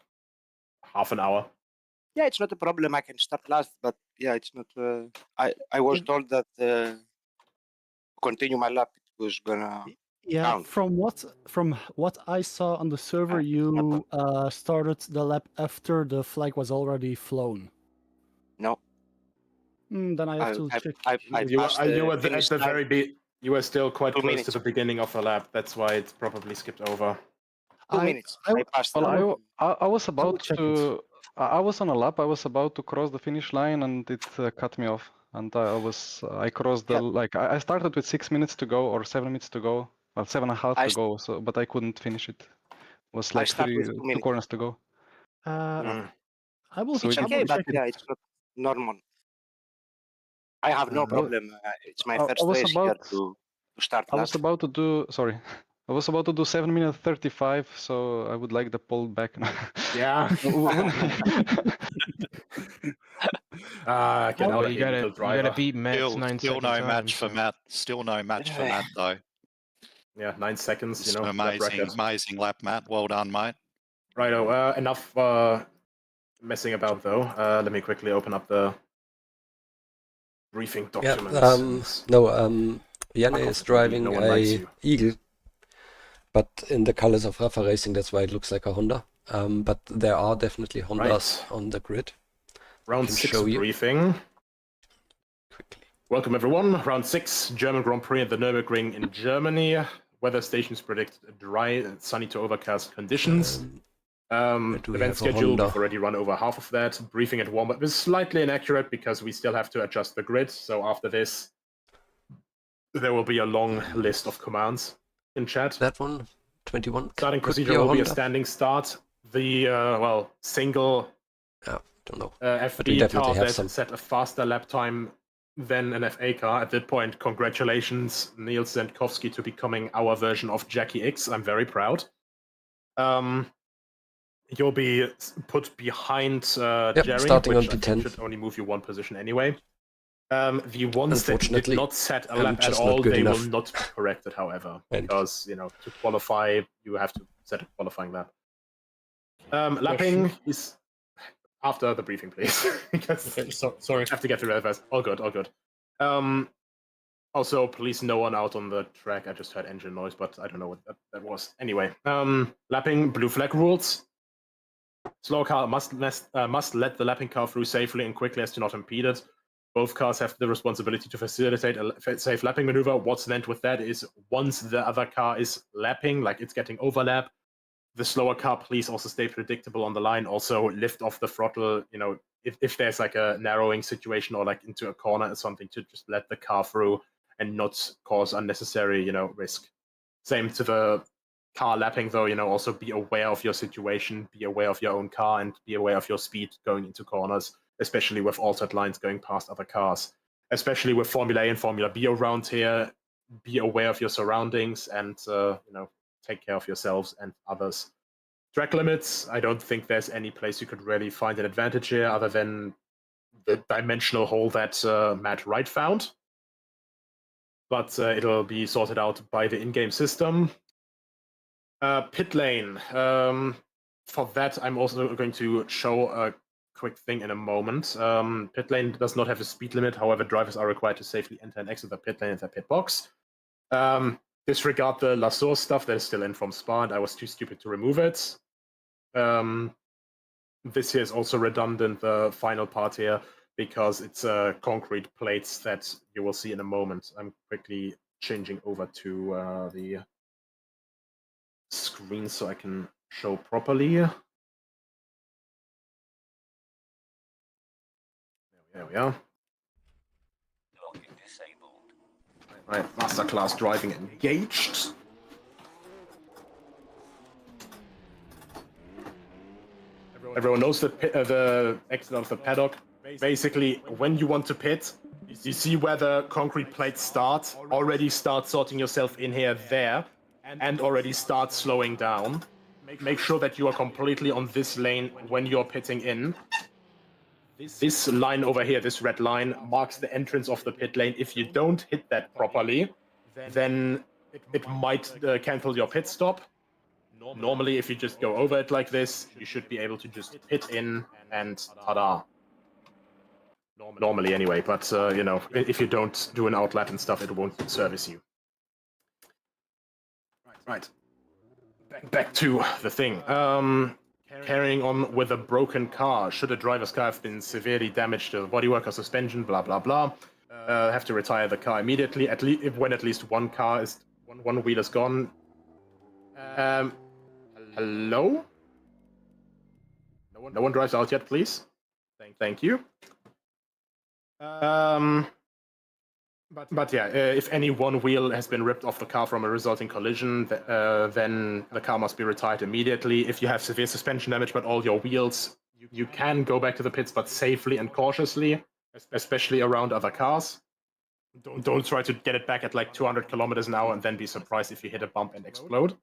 half an hour. yeah, it's not a problem. I can start last, but yeah, it's not. I was told that continue my lap. It was gonna. Yeah, Count. from what I saw on the server, you started the lap after the flag was already flown. No, Then I have to check. You passed were the at finish the line. very you were still quite 2 close minutes. to the beginning of the lap. That's why it's probably skipped over. 2 minutes. I passed. Well, I was about check to. I was on a lap. I was about to cross the finish line, and it cut me off. And I crossed the I started with 6 minutes to go or 7 minutes to go. Well, 7.5 to go. So, but I couldn't finish it. It was like start with 2 two minutes. corners to go. I will So It's we I okay, will but check yeah, it. it's not normal. I have no problem. It's my first was race here about- to start I last. was about to do. Sorry. I was about to do 7 minutes 35. So I would like the poll back. Yeah. Oh, you gotta driver. beat Matt's 9 Still second no time, match for so- Matt. Still no match for Matt though. Yeah, 9 seconds. It's You know, an lap amazing, record. amazing lap, Matt. Well done, mate. Righto. Enough messing about though. Let me quickly open up the briefing Yeah, documents. Janne Fuck is off, driving no one likes a you. Eagle, but in the colors of Rafa Racing, that's why it looks like a Honda. But there are definitely Hondas on the grid. Round can 6 show you. briefing. Quickly. Welcome everyone. Round 6, German Grand Prix at the Nürburgring in Germany. Weather stations predict dry, sunny to overcast conditions. Do we Event have a schedule, Honda? we've already run over half of that. Briefing at warm-up is slightly inaccurate because we still have to adjust the grid. So after this, there will be a long list of commands in chat. That one, 21. Starting could procedure be a will be a Honda. standing start. The, single Don't know. we FD definitely car have that some. set a faster lap time than an FA car. At that point, congratulations, Niels Zendkowski, to becoming our version of Jackie X. I'm very proud. You'll be put behind Jerry, starting which on I think P10. should only move you one position anyway. The ones that did Unfortunately, not set a I'm lap at just not all, good they enough. will not be corrected, however, And- because, to qualify, you have to set a qualifying lap. Lapping is after the briefing, please. Because sorry. I have to get to that first. All good, all good. Also, please, no one out on the track. I just heard engine noise, but I don't know what that was. Anyway, lapping, blue flag rules. Slow car must let the lapping car through safely and quickly as to not impede it. Both cars have the responsibility to facilitate a safe lapping maneuver. What's meant with that is once the other car is lapping, like it's getting overlap, the slower car, please also stay predictable on the line. Also lift off the throttle, if there's like a narrowing situation or like into a corner or something, to just let the car through and not cause unnecessary, risk. Same to the car lapping though, also be aware of your situation, be aware of your own car, and be aware of your speed going into corners, especially with altered lines going past other cars. Especially with Formula A and Formula B around here, be aware of your surroundings and, take care of yourselves and others. Track limits, I don't think there's any place you could really find an advantage here other than the dimensional hole that Matt Wright found. But it'll be sorted out by the in-game system. Pit lane. For that, I'm also going to show a quick thing in a moment. Pit lane does not have a speed limit. However, drivers are required to safely enter and exit the pit lane and their pit box. Disregard the La Source stuff that is still in from Spa, and I was too stupid to remove it. This here is also redundant, the final part here, because it's concrete plates that you will see in a moment. I'm quickly changing over to the screen so I can show properly. There we are. Right, masterclass driving engaged. Everyone knows the exit of the paddock. Basically, when you want to pit, you see where the concrete plates start. Already start sorting yourself in here, there, and already start slowing down. Make sure that you are completely on this lane when you're pitting in. This line over here, this red line, marks the entrance of the pit lane. If you don't hit that properly, then it might cancel your pit stop. Normally, if you just go over it like this, you should be able to just pit in and ta-da. Normally anyway, but you know, if you don't do an outlap and stuff, it won't service you. Right. Back to the thing. Carrying on with a broken car. Should a driver's car have been severely damaged to the bodywork or suspension, blah blah blah. Have to retire the car immediately. When at least one wheel is gone. Hello? No one drives out yet, please. Thank you. But yeah, if any one wheel has been ripped off the car from a resulting collision, then the car must be retired immediately. If you have severe suspension damage but all your wheels, you can go back to the pits, but safely and cautiously, especially around other cars. Don't try to get it back at like 200 kilometers an hour and then be surprised if you hit a bump and explode.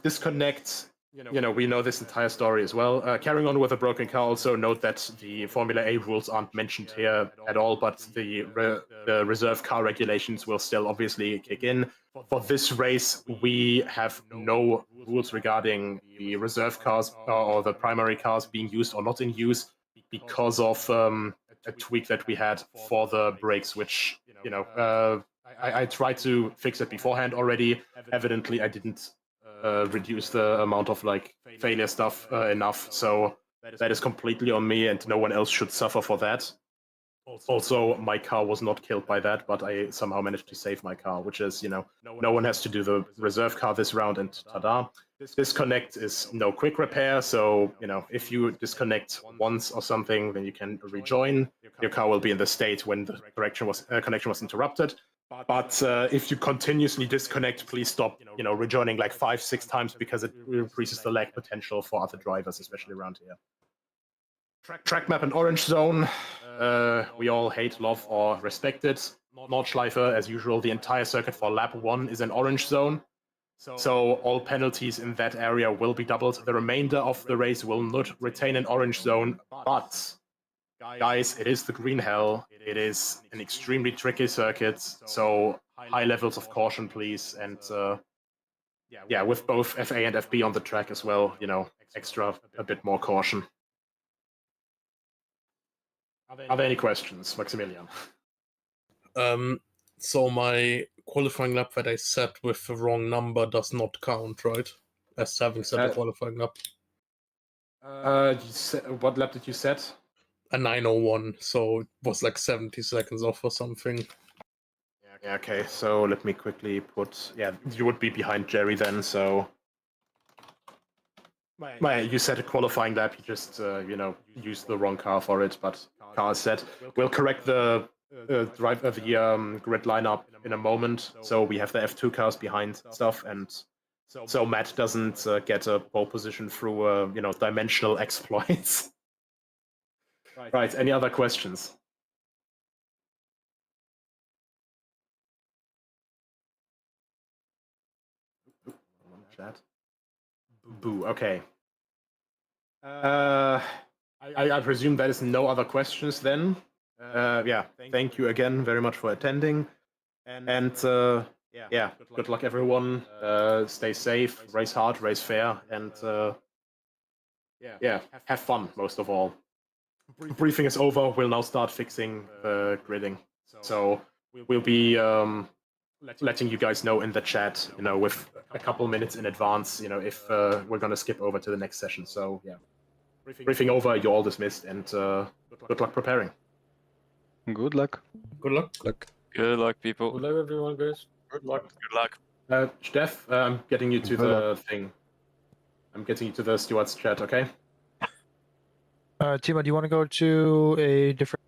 Disconnect. You know, we know this entire story as well. Carrying on with a broken car, also note that the Formula A rules aren't mentioned here at all, but the reserve car regulations will still obviously kick in. For this race, we have no rules regarding the reserve cars or the primary cars being used or not in use because of a tweak that we had for the brakes, which, you know, I tried to fix it beforehand already. Evidently, I didn't reduce the amount of like failure stuff enough, so that is completely on me and no one else should suffer for that. Also, my car was not killed by that, but I somehow managed to save my car, which is, you know, no one has to do the reserve car this round, and ta-da. Disconnect is no quick repair, so, you know, if you disconnect once or something, then you can rejoin. Your car will be in the state when the connection was interrupted. But if you continuously disconnect, please stop, you know, rejoining like 5-6 times, because it increases the lag potential for other drivers, especially around here. Track map and orange zone. We all hate, love, or respect it. Nordschleife, as usual, the entire circuit for lap 1 is an orange zone. So all penalties in that area will be doubled. The remainder of the race will not retain an orange zone, but guys, it is the green hell. It is an extremely tricky circuit, so high levels of caution, please. And yeah, with both FA and FB on the track as well, you know, a bit more caution. Are there any questions, Maximilian? So my qualifying lap that I set with the wrong number does not count, right? As having set a qualifying lap. What lap did you set? A 9:01, so it was like 70 seconds off or something. Yeah, okay, so let me quickly put... Yeah, you would be behind Jerry then, so... Well, you set a qualifying lap, you just, you know, used the wrong car for it, but car is set. We'll correct the grid lineup in a moment, so we have the F2 cars behind stuff, and so Matt doesn't get a pole position through, you know, dimensional exploits. Right, any other questions? Chat. Boo, okay. I presume there is no other questions then. Yeah, thank you again very much for attending. And yeah, good luck everyone. Stay safe, race hard, race fair, and yeah, have fun most of all. Briefing is over. We'll now start fixing the gridding. So we'll be letting you guys know in the chat, with a couple minutes in advance, if we're gonna skip over to the next session. So yeah, briefing over. You're all dismissed, and good luck preparing. Good luck. Good luck. Good luck, people. Good luck, everyone, guys. Good luck. Good luck. Steph, I'm getting you to Good the thing. I'm getting you to the Stewart's chat, okay? Timo, do you want to go to a different...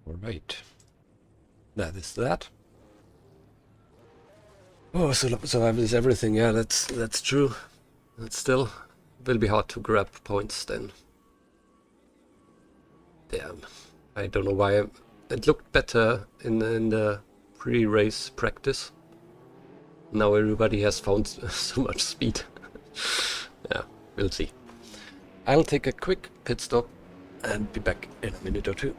Alright. That is that. Oh, survival is everything. Yeah, that's true. It still will be hard to grab points then. Damn. I don't know why. It looked better in the pre-race practice. Now everybody has found so much speed. Yeah, we'll see. I'll take a quick pit stop and be back in a minute or two.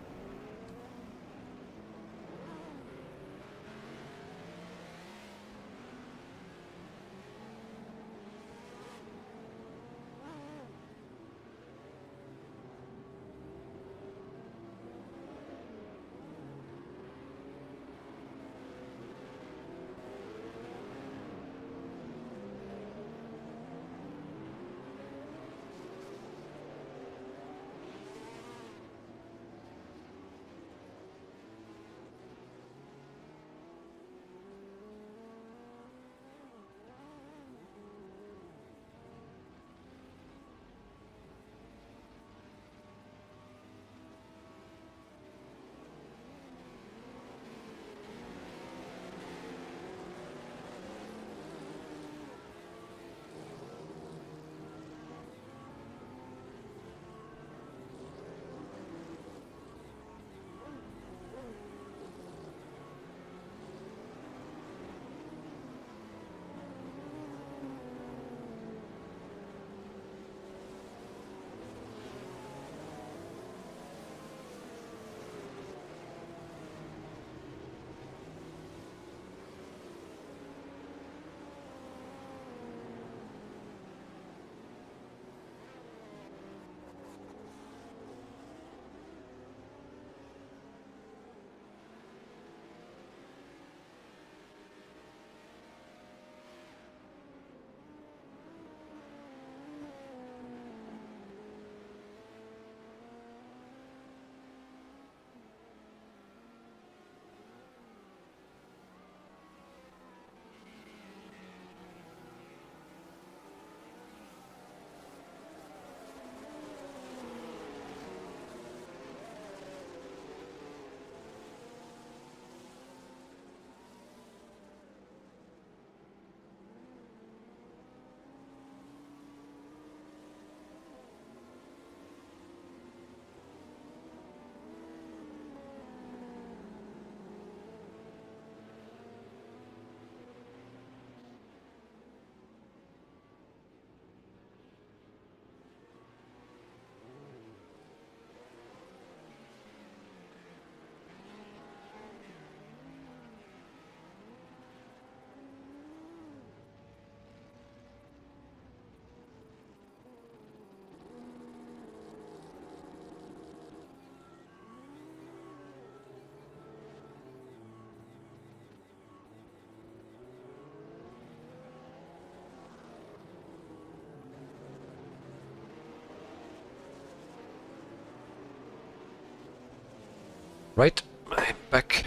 Right, I'm back.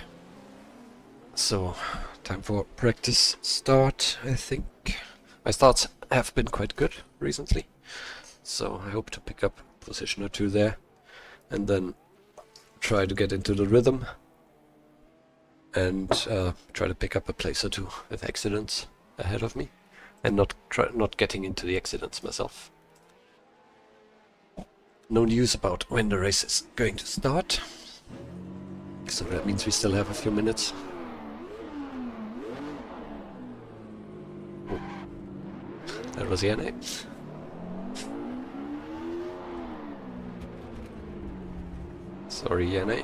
So, time for practice start, I think. My starts have been quite good recently, so I hope to pick up a position or two there, and then try to get into the rhythm, and try to pick up a place or two with accidents ahead of me, and not getting into the accidents myself. No news about when the race is going to start. So that means we still have a few minutes. Oh. That was Yanni. Sorry, NA.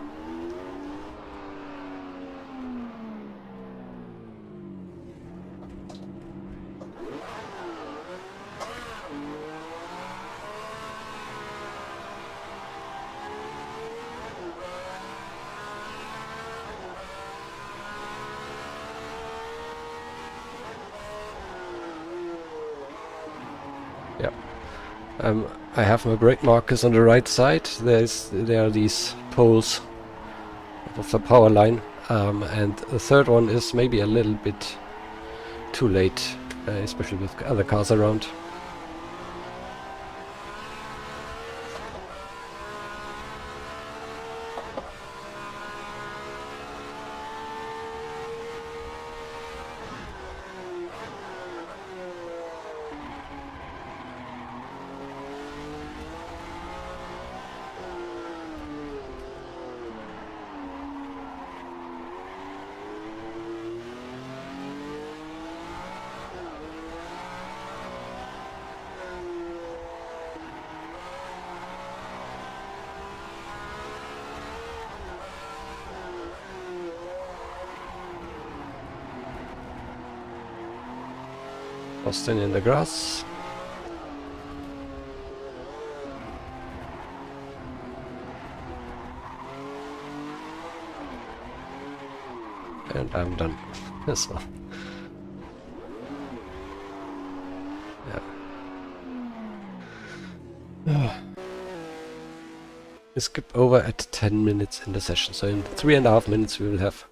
I have my brake markers on the right side. There are these poles of the power line, and the third one is maybe a little bit too late, especially with other cars around. Austin in the grass. And I'm done as well. Yeah. We skip over at 10 minutes in the session, so in 3.5 minutes we will have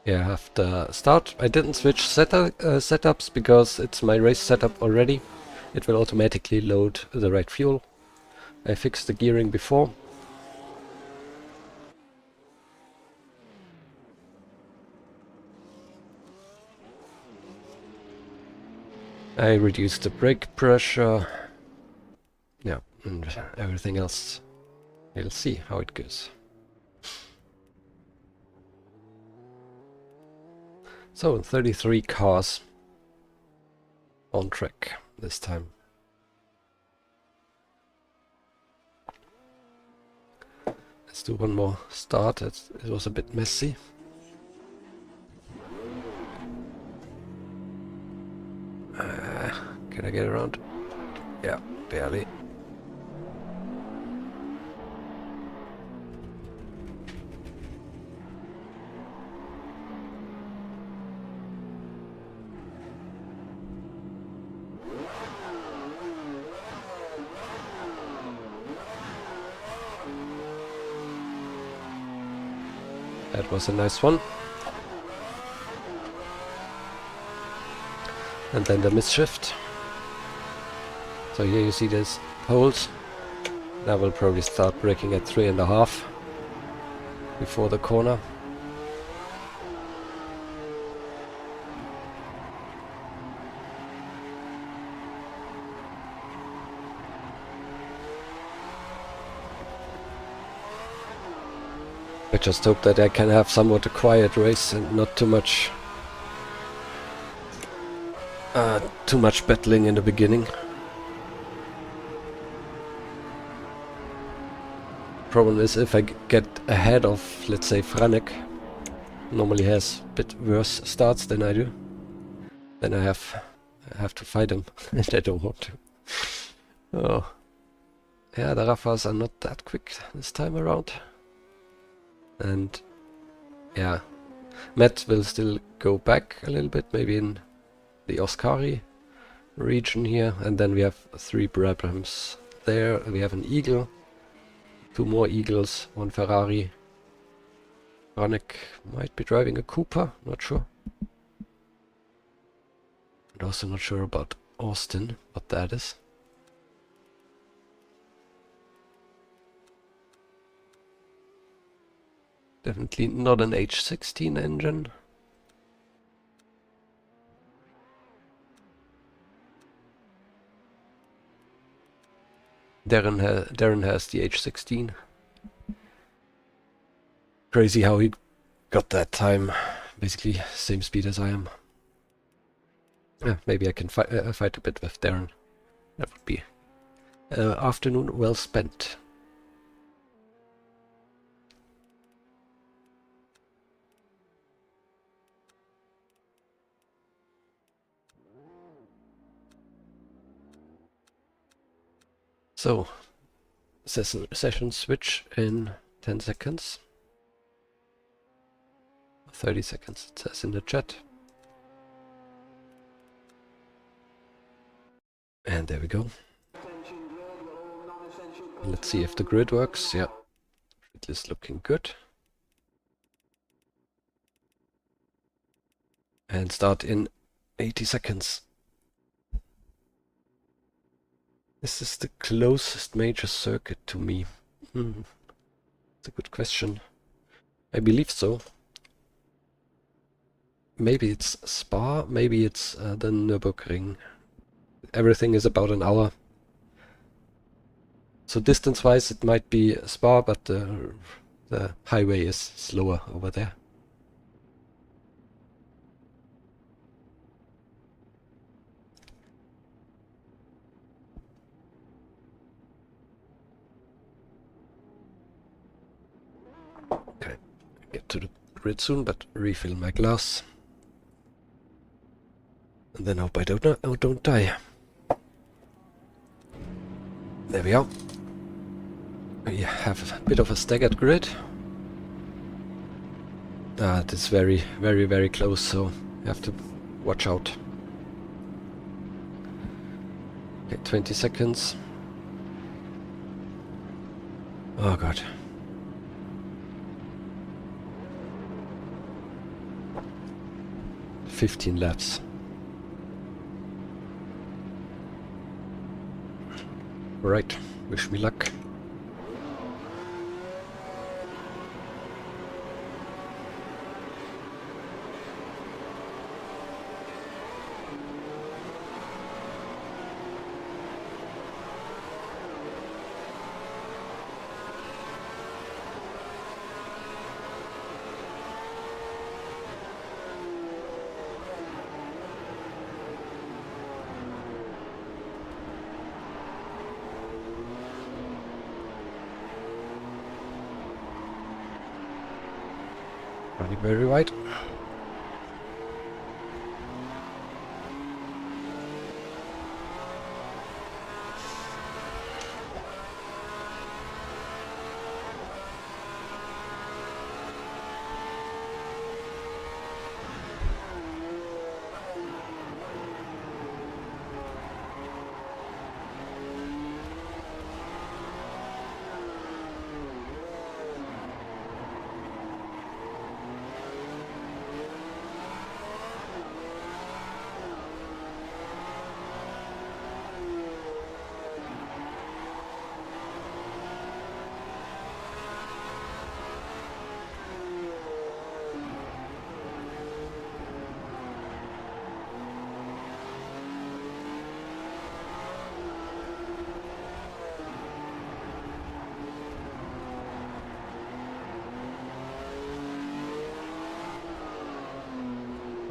have the start. I didn't switch setups because it's my race setup already. It will automatically load the right fuel. I fixed the gearing before. I reduced the brake pressure. Yeah, and everything else. We'll see how it goes. So 33 cars on track this time. Let's do one more start. It was a bit messy. Can I get around? Yeah, barely. That was a nice one. And then the misshift. So here you see these poles. Now we'll probably start braking at 3.5 before the corner. I just hope that I can have somewhat a quiet race and not too much battling in the beginning. Problem is, if I get ahead of, let's say, Franek, normally has a bit worse starts than I do, then I have to fight him, and I don't want to. Oh, yeah, the Rafas are not that quick this time around. And yeah, Matt will still go back a little bit, maybe in the Oscari region here, and then we have 3 Brabhams there. We have an Eagle, 2 more Eagles, 1 Ferrari. Franek might be driving a Cooper, not sure. And also not sure about Austin, what that is. Definitely not an H16 engine. Darren has the H16. Crazy how he got that time. Basically same speed as I am. Maybe I can fight a bit with Darren. That would be afternoon well spent. So, session switch in 10 seconds. 30 seconds, it says in the chat. And there we go. Let's see if the grid works. Yeah, it is looking good. And start in 80 seconds. This is the closest major circuit to me. It's a good question. I believe so. Maybe it's Spa, maybe it's the Nürburgring. Everything is about an hour. So distance-wise it might be Spa, but the highway is slower over there. Okay, get to the grid soon, but refill my glass. And then hope I don't die. There we are. We have a bit of a staggered grid. It is very, very, very close, so you have to watch out. Okay, 20 seconds. Oh god. "15 laps. Right, wish me luck. Running very wide.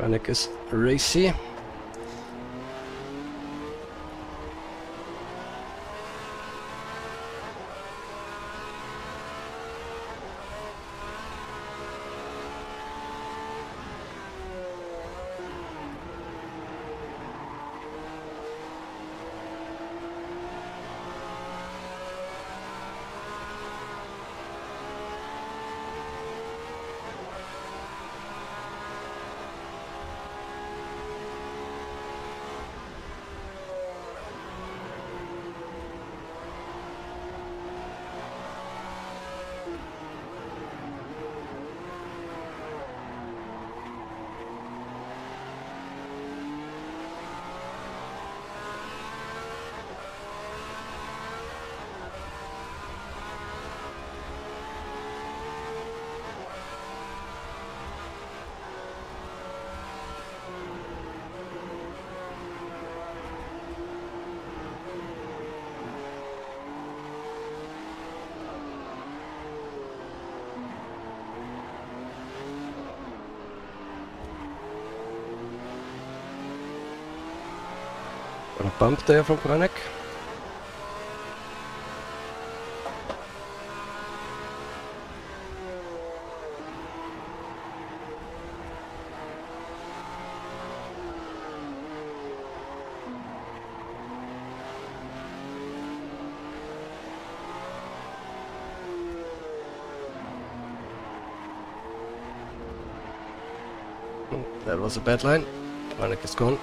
Vanek is racy. Got a bump there from Vanek. That was a bad line. Franek is gone.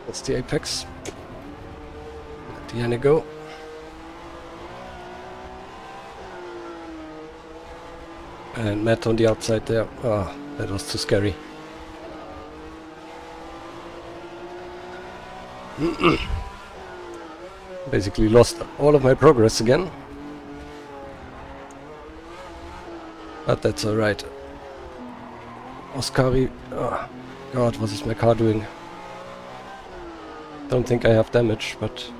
That's the apex. Let the Yanni go. And Matt on the outside there. Ah, that was too scary. Basically lost all of my progress again. But that's alright. Oscari. Oh, God, what is my car doing? Don't think I have damage, but...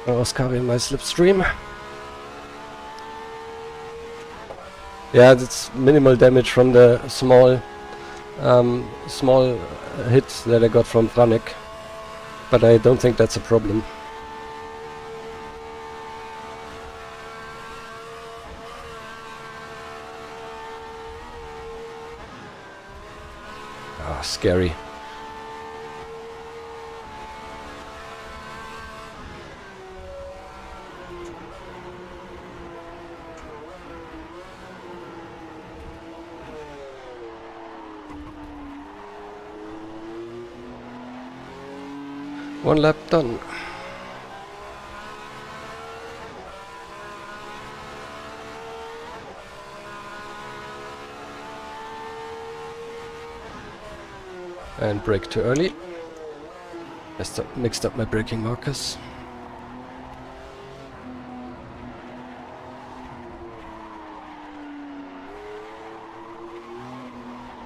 Oscar in my slipstream. Yeah, that's minimal damage from the small hit that I got from Franek, but I don't think that's a problem. Ah, scary. 1 lap done. And brake too early. Mixed up my braking markers.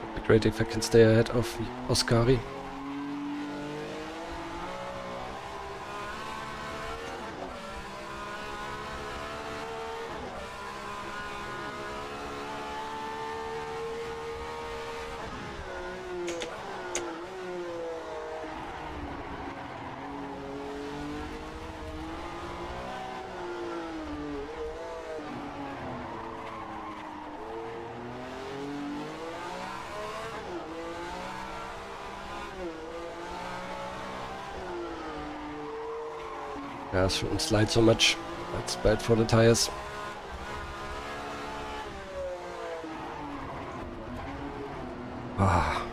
It'd be great if I can stay ahead of Oscari. Yeah, shouldn't slide so much. That's bad for the tires. Ah.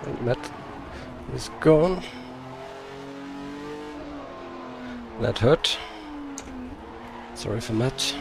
And Matt is gone. That hurt. Sorry for Matt.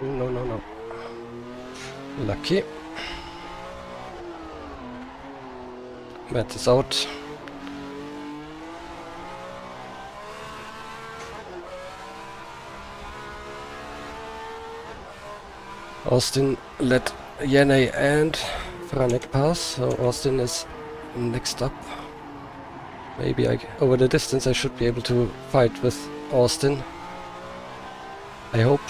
No, no, no. Lucky. Matt is out. Austin let Yanni and Franek pass, so Austin is next up. Maybe over the distance I should be able to fight with Austin. I hope.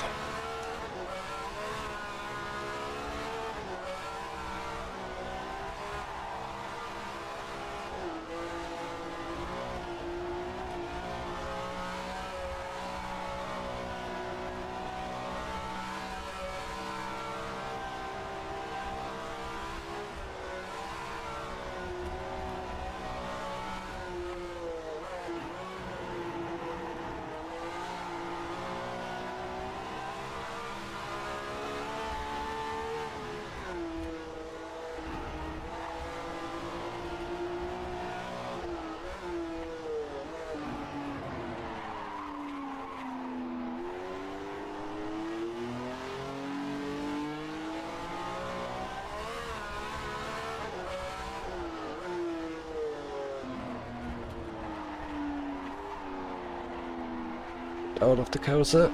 Get out of the carousel.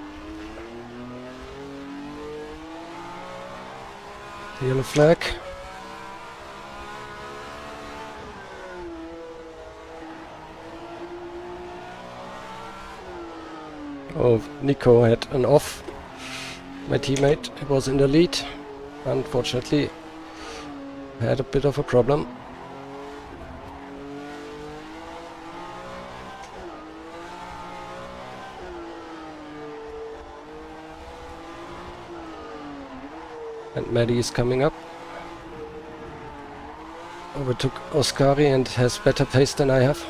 The yellow flag. Oh, Nico had an off. My teammate was in the lead. Unfortunately, had a bit of a problem. And Maddie is coming up. Overtook Oscari and has better pace than I have.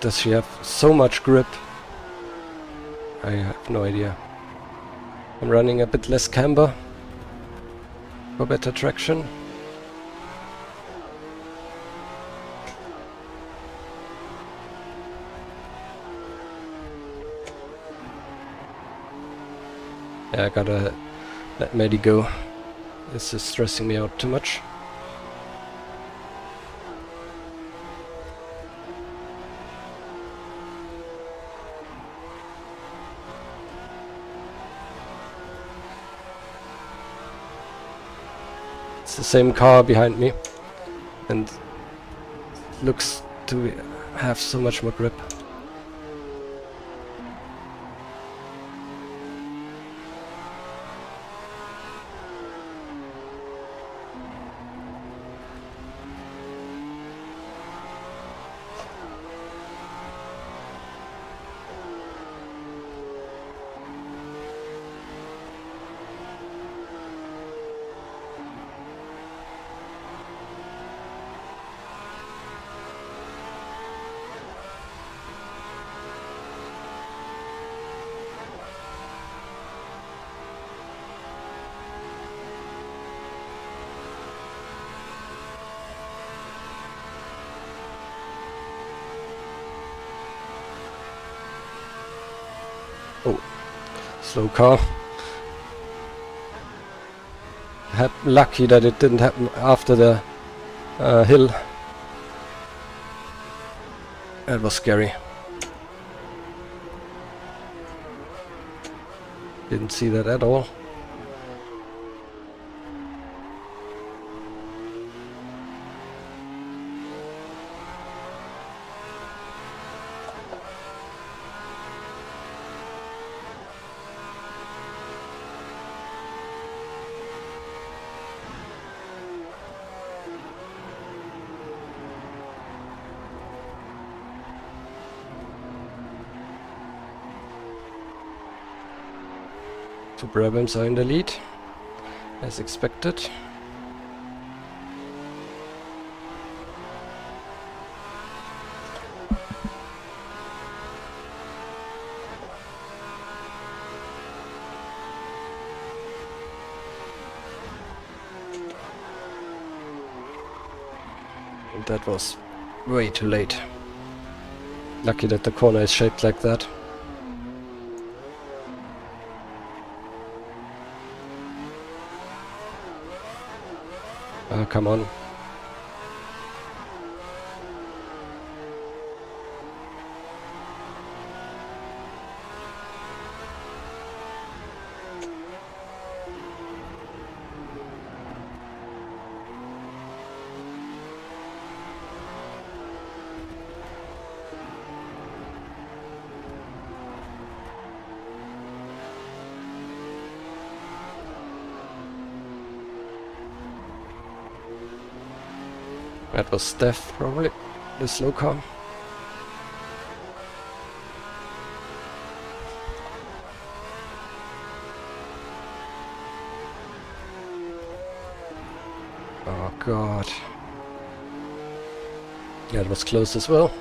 Does she have so much grip? I have no idea. I'm running a bit less camber for better traction. Yeah, I gotta let Maddie go. This is stressing me out too much. It's the same car behind me and looks to have so much more grip. Oh, slow car. Lucky that it didn't happen after the hill. That was scary. Didn't see that at all. Two Brabhams are in the lead, as expected. And that was way too late. Lucky that the corner is shaped like that. Oh, come on. That was Steph, probably, the slow car. Oh god. Yeah, it was close as well.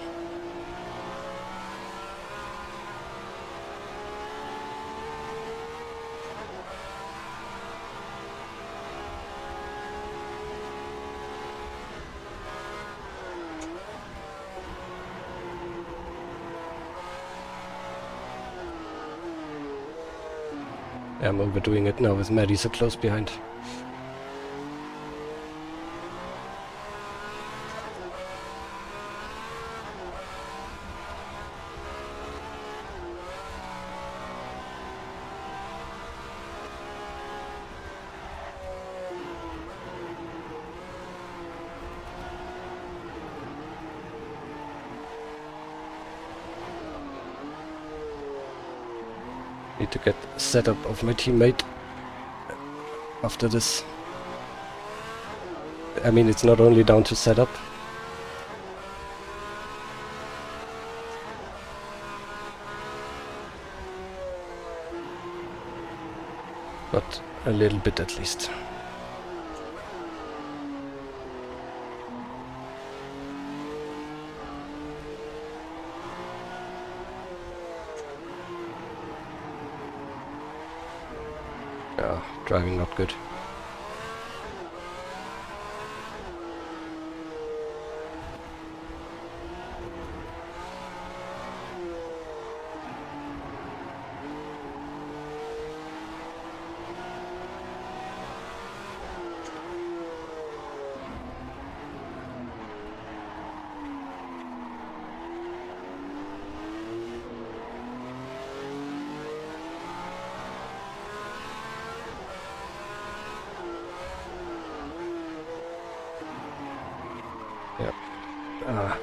I'm overdoing it now with Maddie so close behind. Need to get setup of my teammate after this. I mean, it's not only down to setup. But a little bit at least. Driving not good.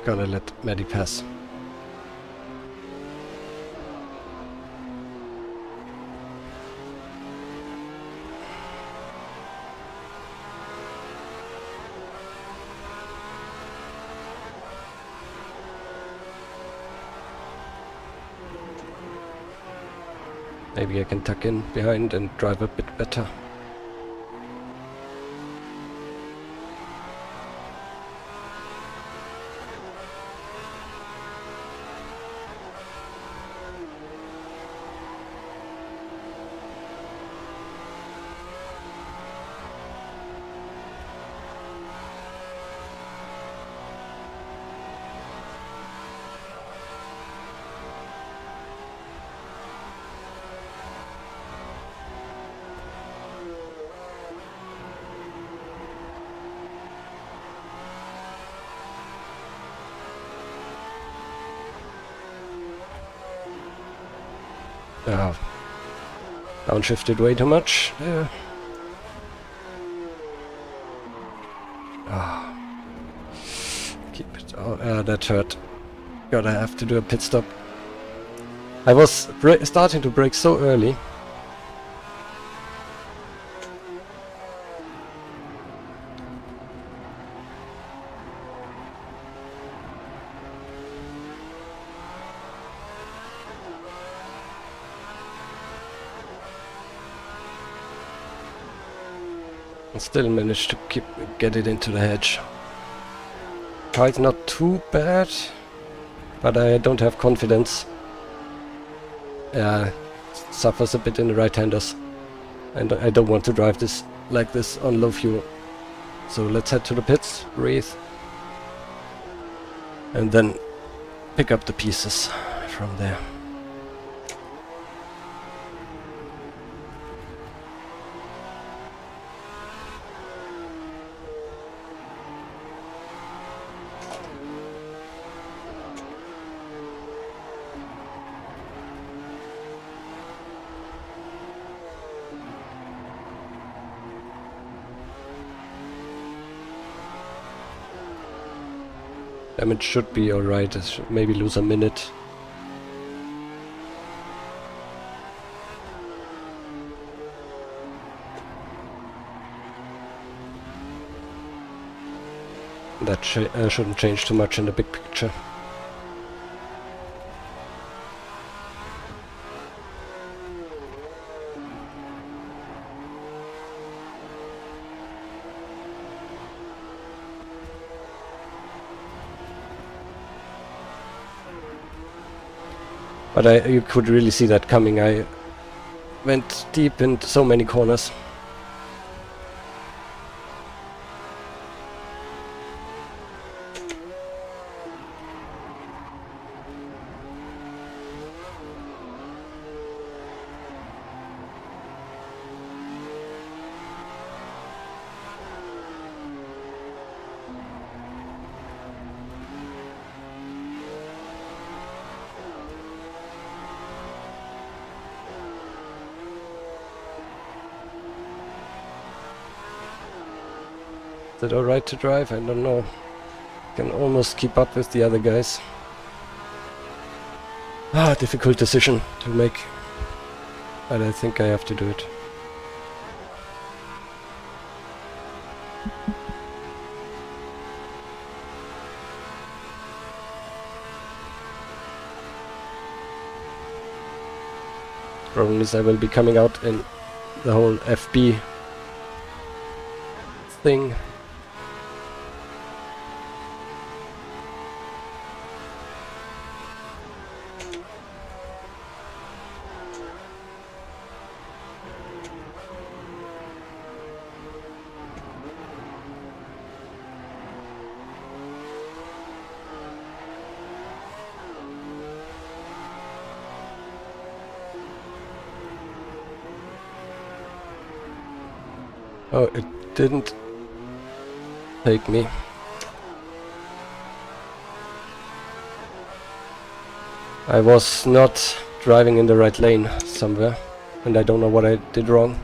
Gotta let Maddie pass. Maybe I can tuck in behind and drive a bit better. Downshifted way too much. Yeah. Keep it. Oh, that hurt. Gotta have to do a pit stop. I was starting to brake so early. Still managed to get it into the hedge. Car's not too bad, but I don't have confidence. Yeah, suffers a bit in the right-handers, and I don't want to drive this like this on low fuel. So let's head to the pits, breathe, and then pick up the pieces from there. Damage should be alright, it should maybe lose a minute. That shouldn't change too much in the big picture. But you could really see that coming. I went deep into so many corners. Is it alright to drive? I don't know. Can almost keep up with the other guys. Difficult decision to make. But I think I have to do it. Problem is I will be coming out in the whole FB thing. Oh, it didn't take me. I was not driving in the right lane somewhere, and I don't know what I did wrong.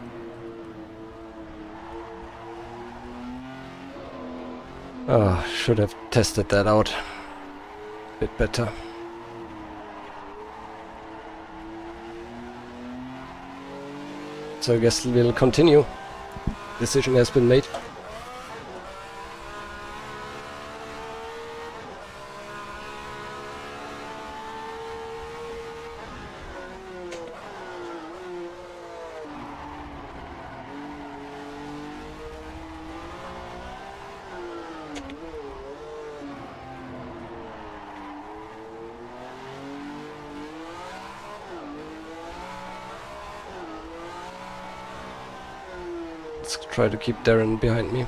Should have tested that out a bit better. So I guess we'll continue. Decision has been made. Let's try to keep Darren behind me.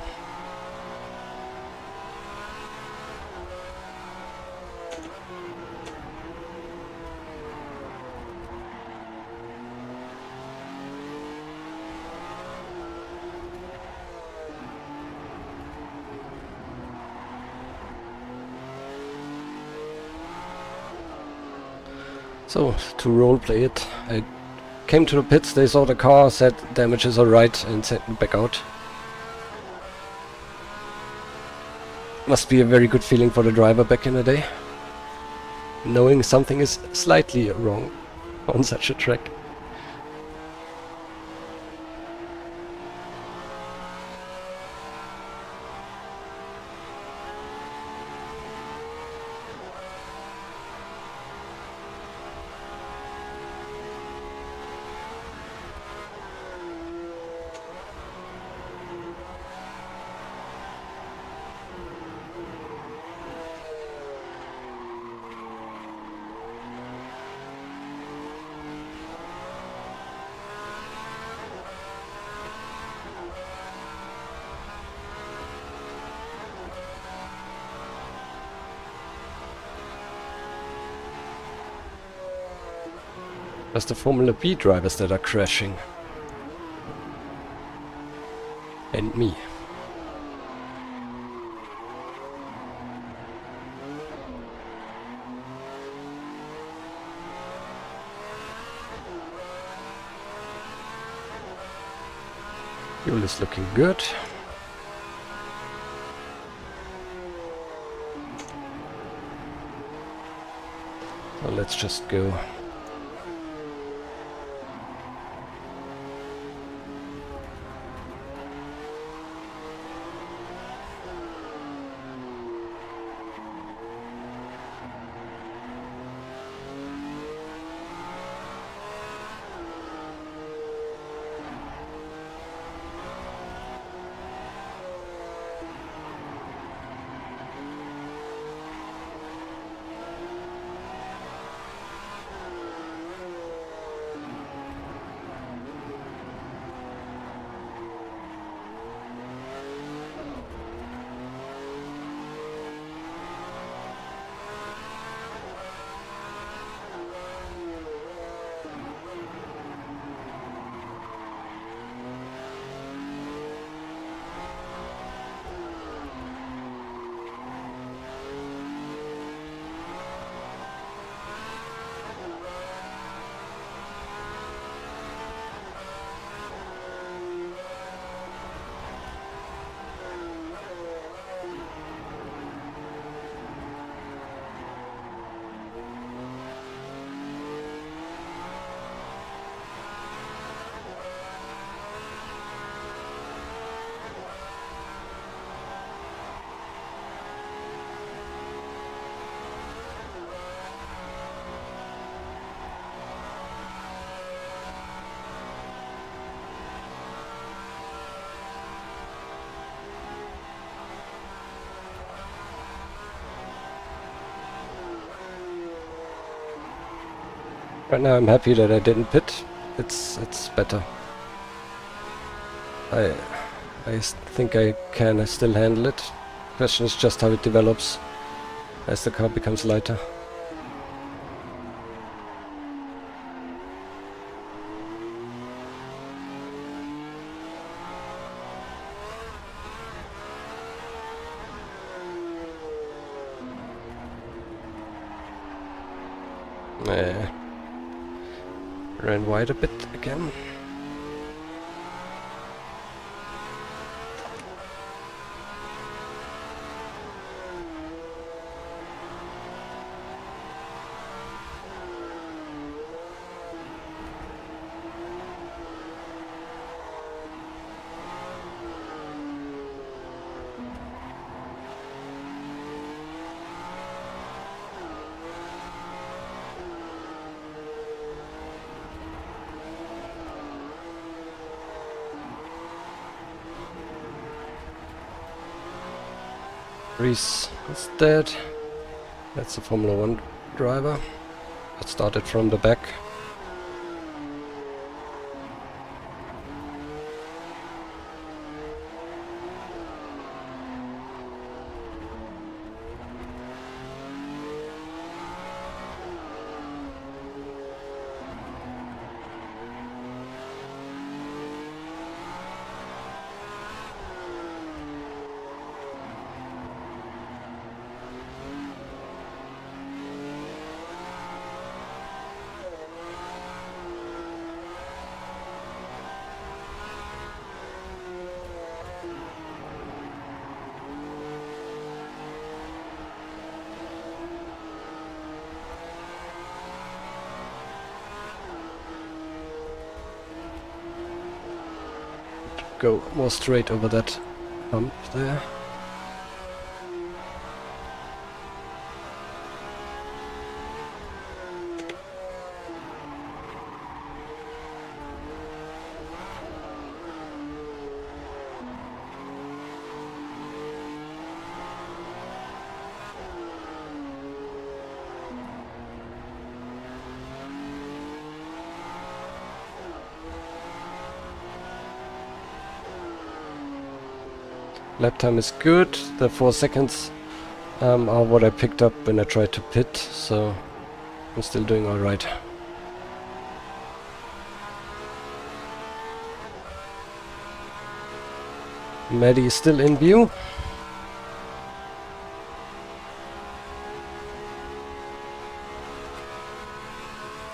So, to roleplay it, I came to the pits, they saw the car, said damage is alright, and sent me back out. Must be a very good feeling for the driver back in the day, knowing something is slightly wrong on such a track. That's the Formula B drivers that are crashing. And me. Fuel is looking good. So let's just go. Right now I'm happy that I didn't pit. It's better. I think I can still handle it. Question is just how it develops as the car becomes lighter. Ran wide a bit again. Reese is dead. That's a Formula 1 driver that started from the back. Go more straight over that hump there. Lap time is good. The 4 seconds are what I picked up when I tried to pit, so I'm still doing alright. Maddie is still in view.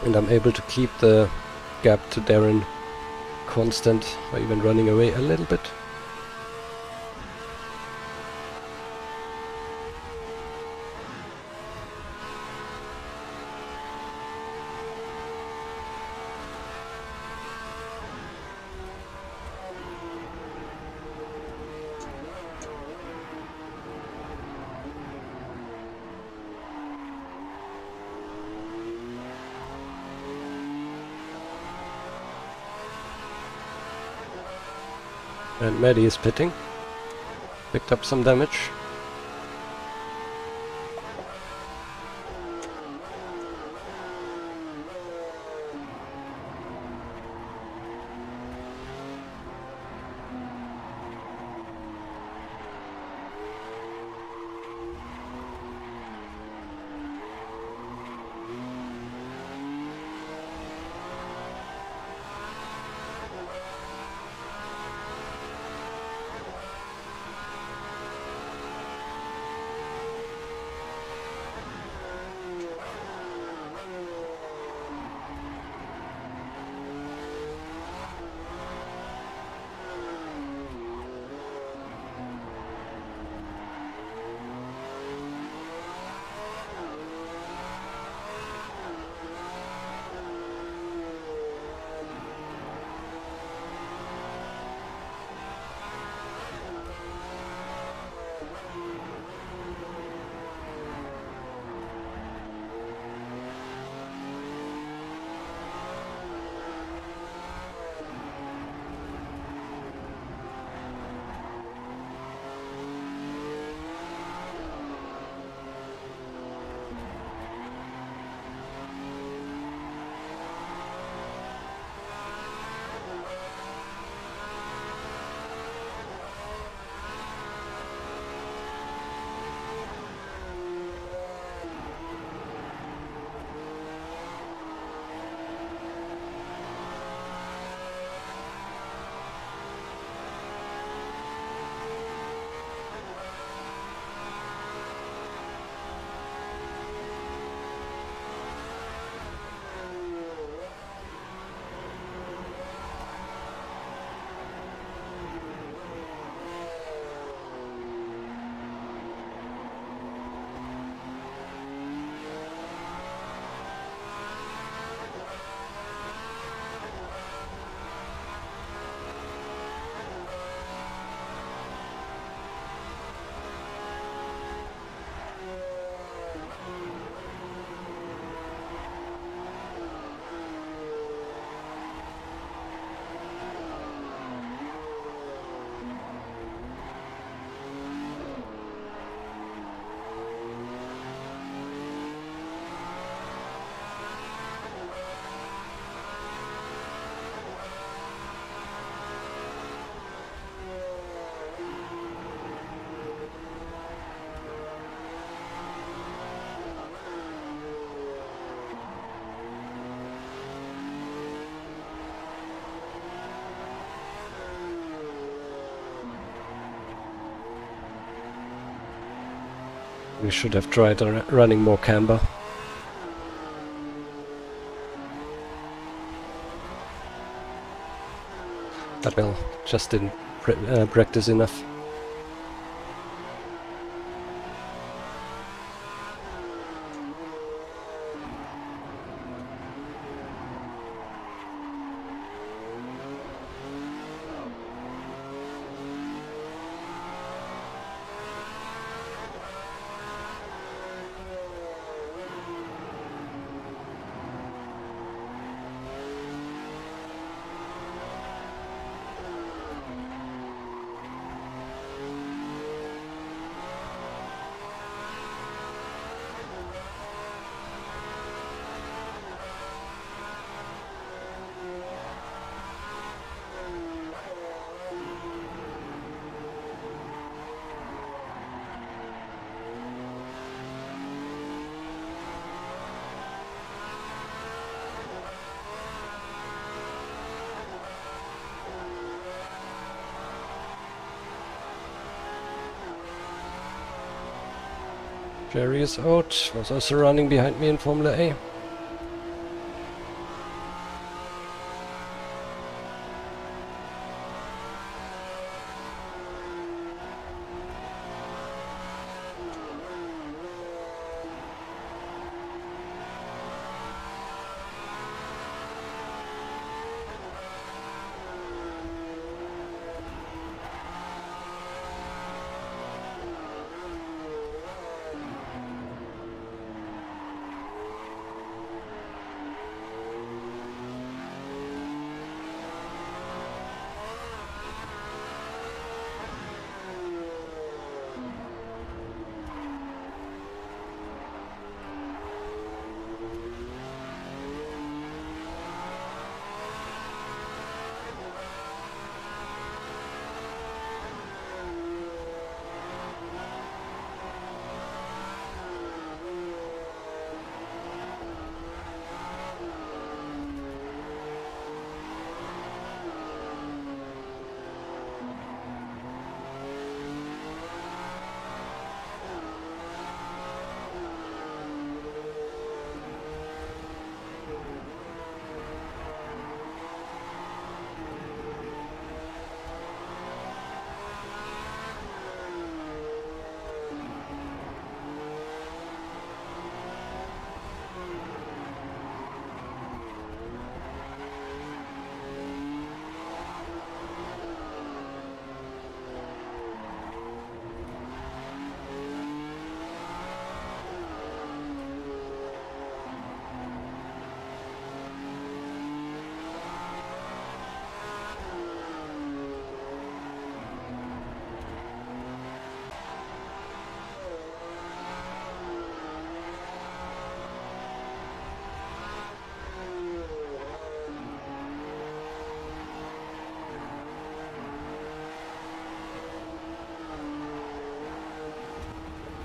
And I'm able to keep the gap to Darren constant, or even running away a little bit. And Maddie is pitting. Picked up some damage. We should have tried running more camber. But well, just didn't practice enough. Jerry is out, was also running behind me in Formula A.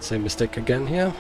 Same mistake again here.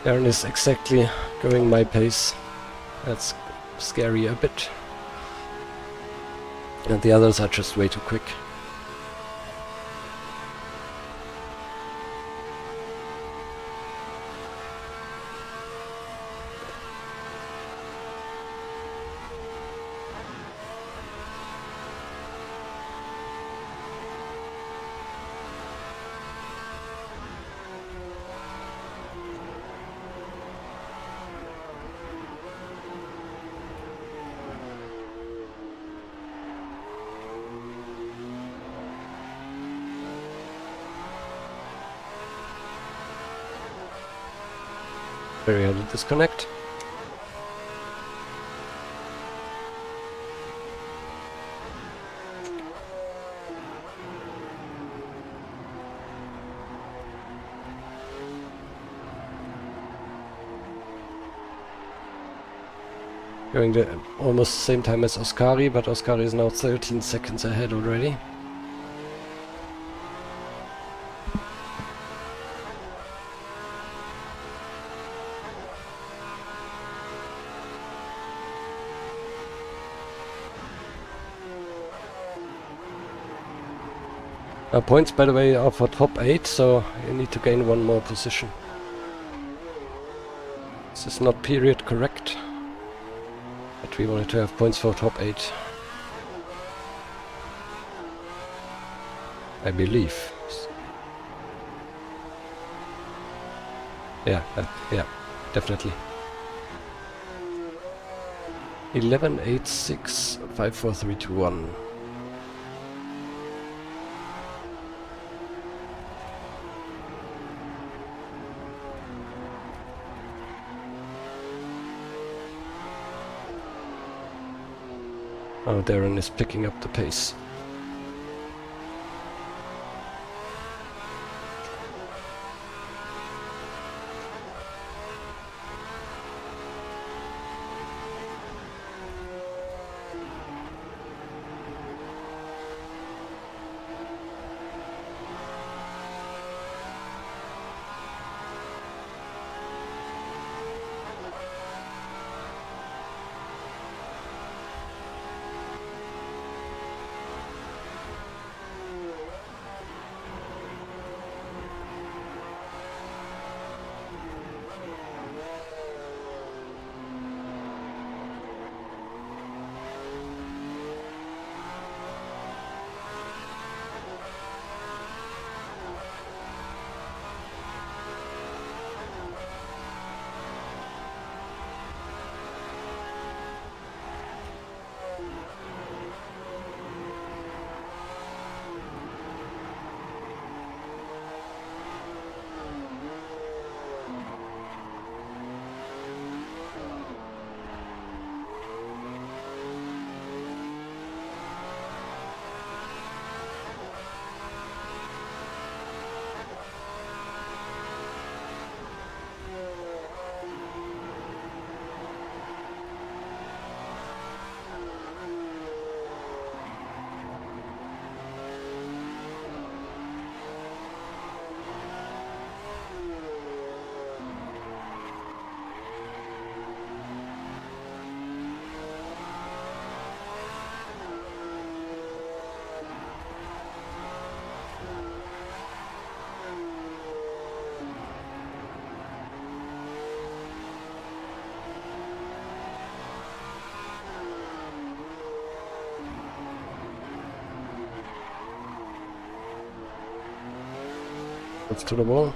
Aaron is exactly going my pace. That's scary a bit. And the others are just way too quick. Very had a disconnect. Going the almost same time as Oscari, but Oscari is now 13 seconds ahead already. Points, by the way, are for top 8, so you need to gain one more position. This is not period correct, but we wanted to have points for top 8. I believe. Yeah, definitely. 11, 8, 6, 5, 4, 3, 2, 1. Oh, Darren is picking up the pace. Let's to the wall.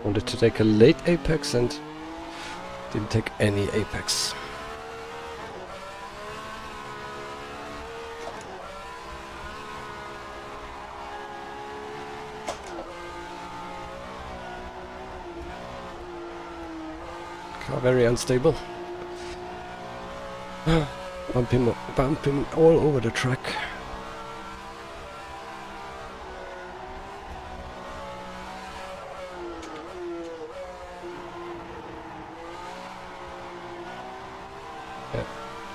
Wanted to take a late apex and didn't take any apex. Car very unstable. Bump him all over the track.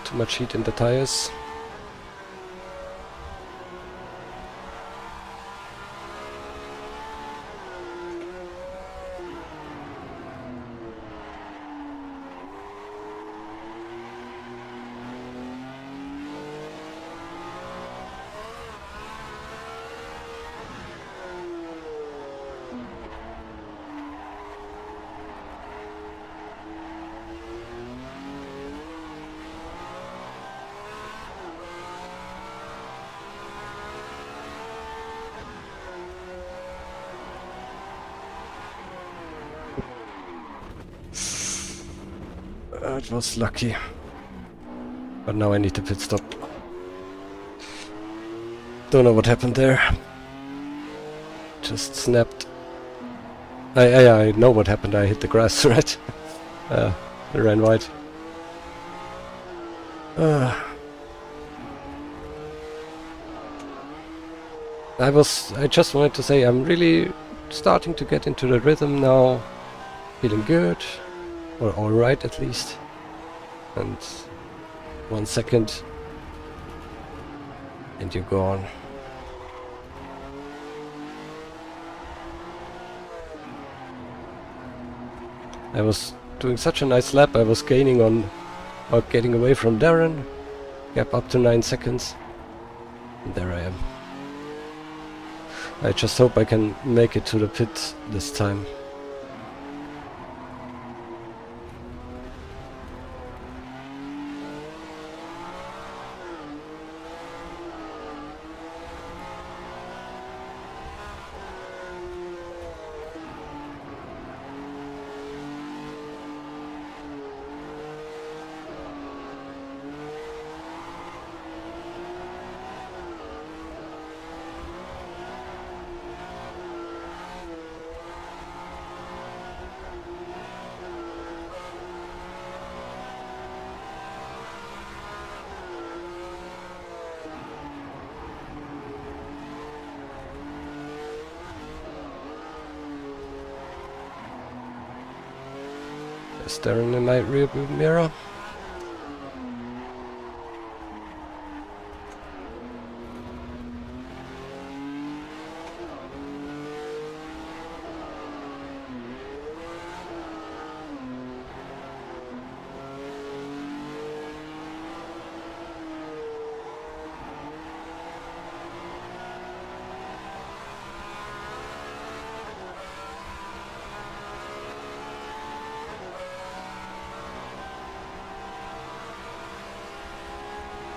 Too much heat in the tires. It was lucky. But now I need to pit stop. Don't know what happened there. Just snapped. I know what happened. I hit the grass, right? I ran wide. I just wanted to say I'm really starting to get into the rhythm now. Feeling good. Or alright at least. And 1 second. And you're gone. I was doing such a nice lap. I was gaining on, or getting away from Darren. Gap up to 9 seconds. And there I am. I just hope I can make it to the pit this time. Staring in my rear view mirror.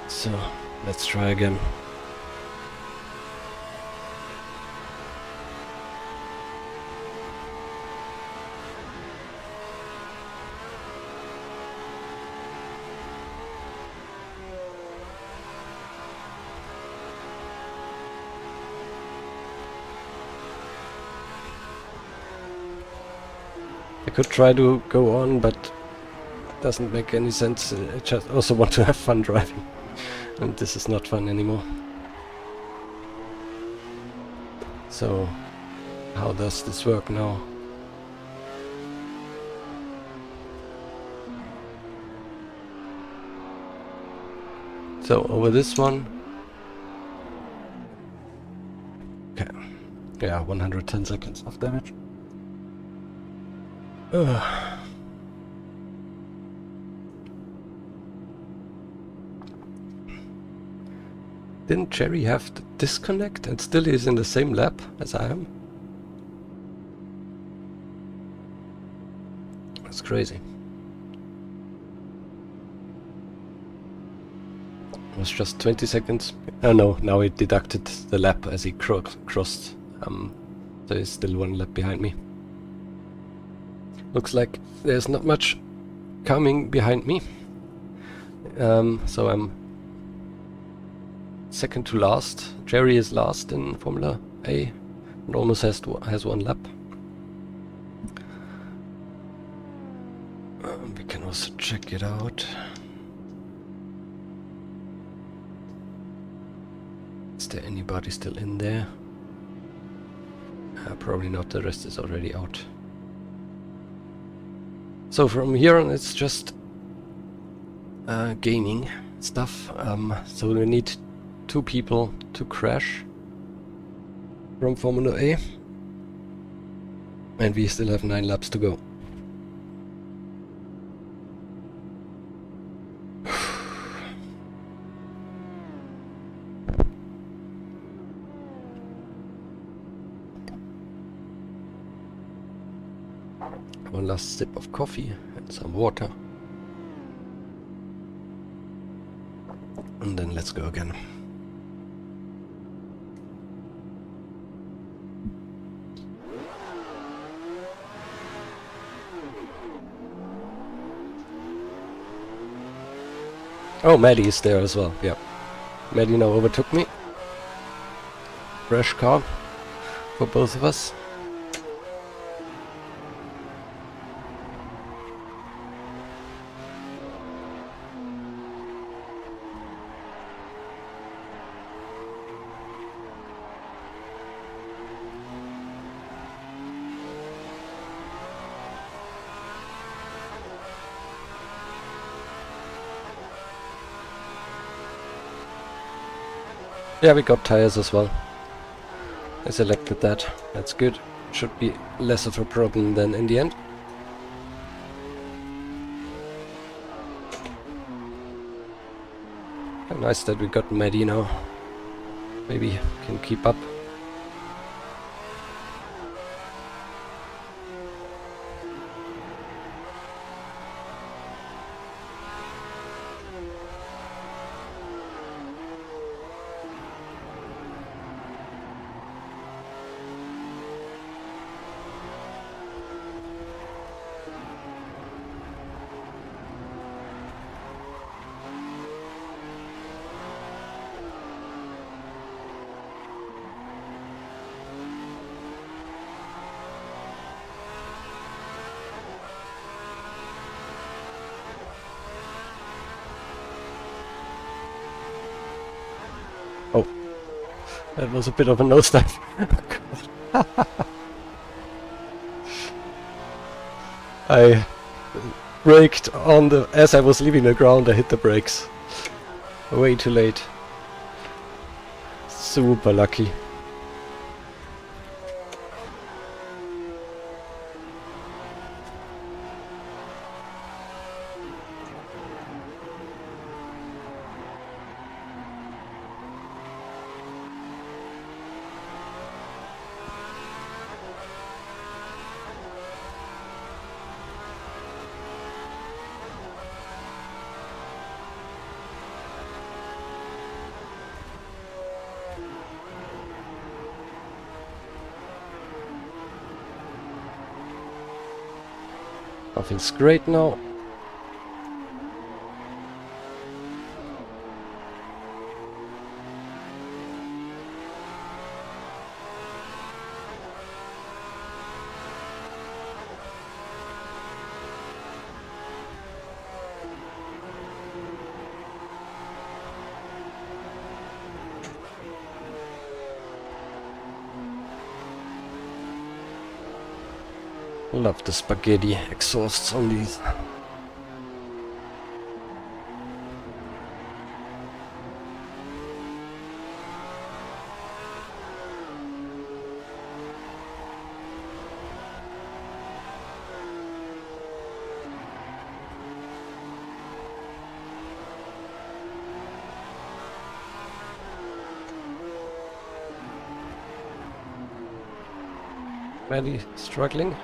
So, let's try again. I could try to go on, but it doesn't make any sense. I just also want to have fun driving. And this is not fun anymore. So, how does this work now? So, over this one. Okay. Yeah, 110 seconds of damage. Didn't Jerry have to disconnect and still is in the same lap as I am? That's crazy. It was just 20 seconds. Oh no, now it deducted the lap as he crossed. So he's still 1 lap behind me. Looks like there's not much coming behind me. So I'm second to last. Jerry is last in Formula A and almost has 1 lap. We can also check it out. Is there anybody still in there? Probably not, the rest is already out. So from here on it's just gaining stuff. So we need 2 people to crash from Formula A. And we still have 9 laps to go. One last sip of coffee and some water. And then let's go again. Oh, Maddie is there as well. Yeah. Maddie now overtook me. Fresh car for both of us. Yeah, we got tires as well. I selected that. That's good. Should be less of a problem than in the end. Nice that we got Maddie now. Maybe can keep up. Oh, that was a bit of a nosedive. I braked on the... as I was leaving the ground, I hit the brakes. Way too late. Super lucky. Nothing's great now. Love the spaghetti exhausts on these. Maddie struggling.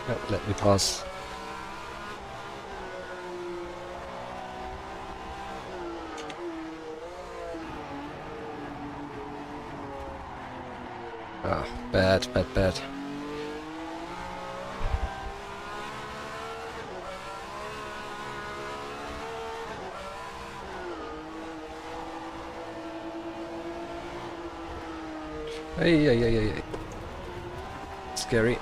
Oh, let me pass. Ah, bad, bad, bad. Hey, hey, hey, hey, hey. Scary.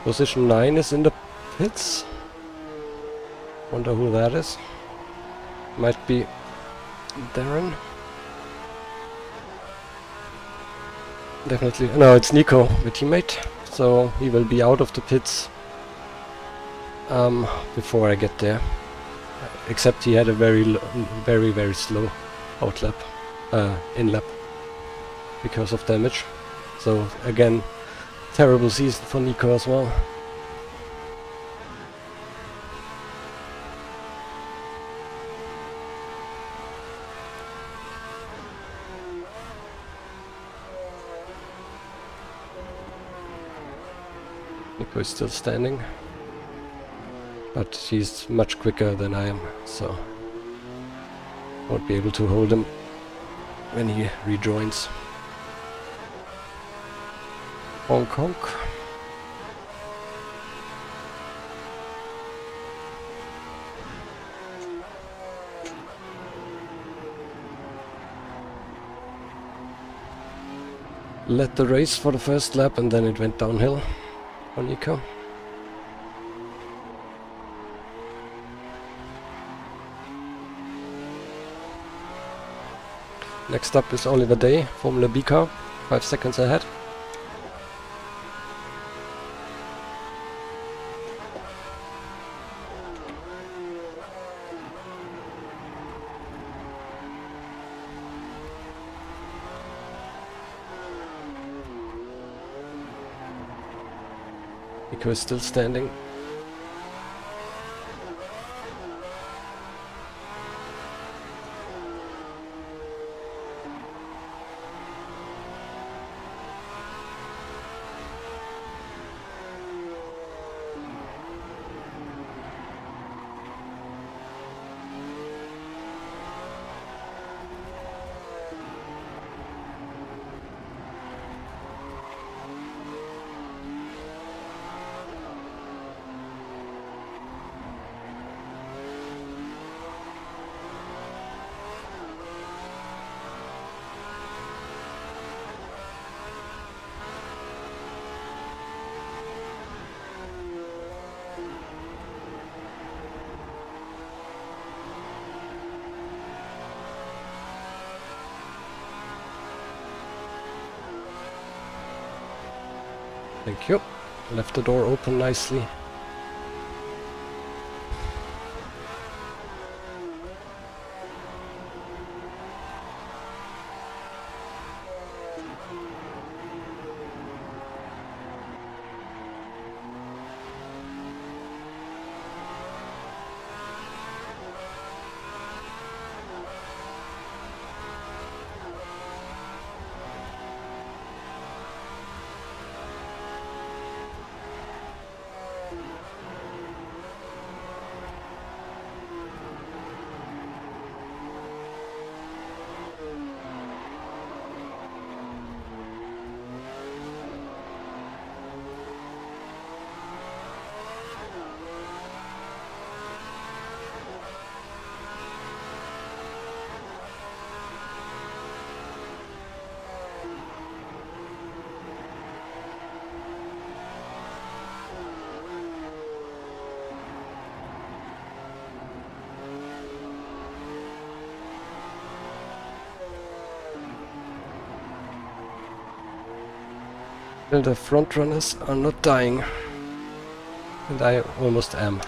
Position 9 is in the pits. Wonder who that is. Might be Darren. Definitely. No, it's Nico, my teammate. So he will be out of the pits before I get there. Except he had a very slow outlap, in-lap, because of damage. So again, terrible season for Nico as well. Nico is still standing, but he's much quicker than I am, so won't be able to hold him when he rejoins. Honk honk. Led the race for the first lap and then it went downhill for Nico. Next up is Oliver Day, Formula B car, 5 seconds ahead. Nico is still standing. Thank you. Left the door open nicely. Well, the front runners are not dying, and I almost am.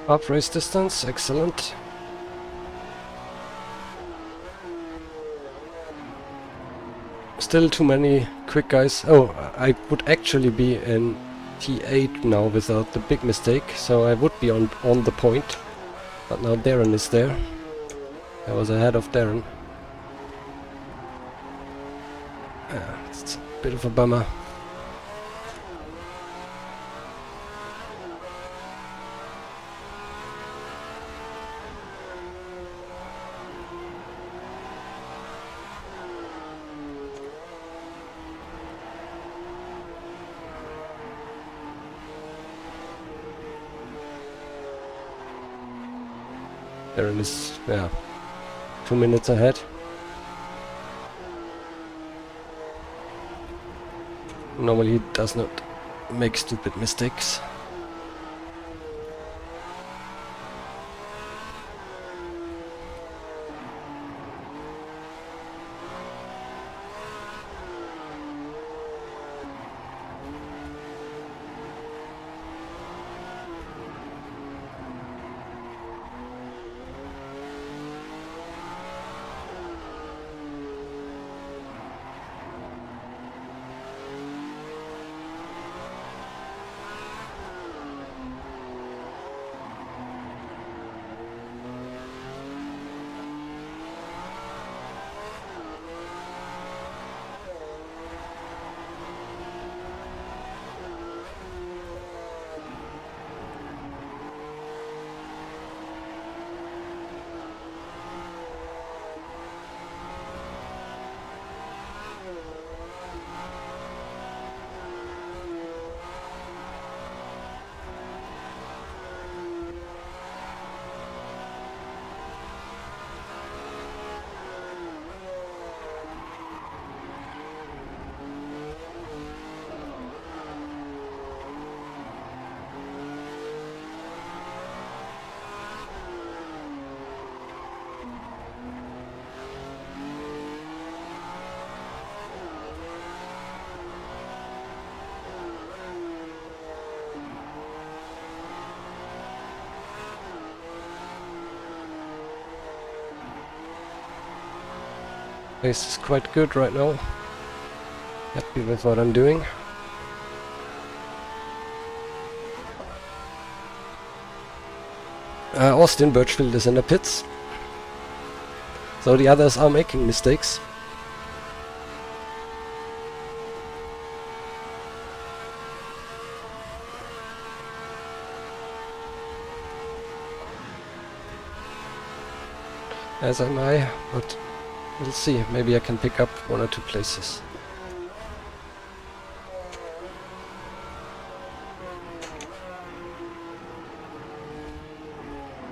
Half race distance, excellent. Still too many quick guys. Oh, I would actually be in T8 now without the big mistake, so I would be on the point. But now Darren is there. I was ahead of Darren. It's a bit of a bummer. Darren is, yeah, 2 minutes ahead. Normally he does not make stupid mistakes. Pace is quite good right now. Happy with what I'm doing. Austin Birchfield is in the pits. So the others are making mistakes. As am I, but we'll see. Maybe I can pick up 1 or 2 places.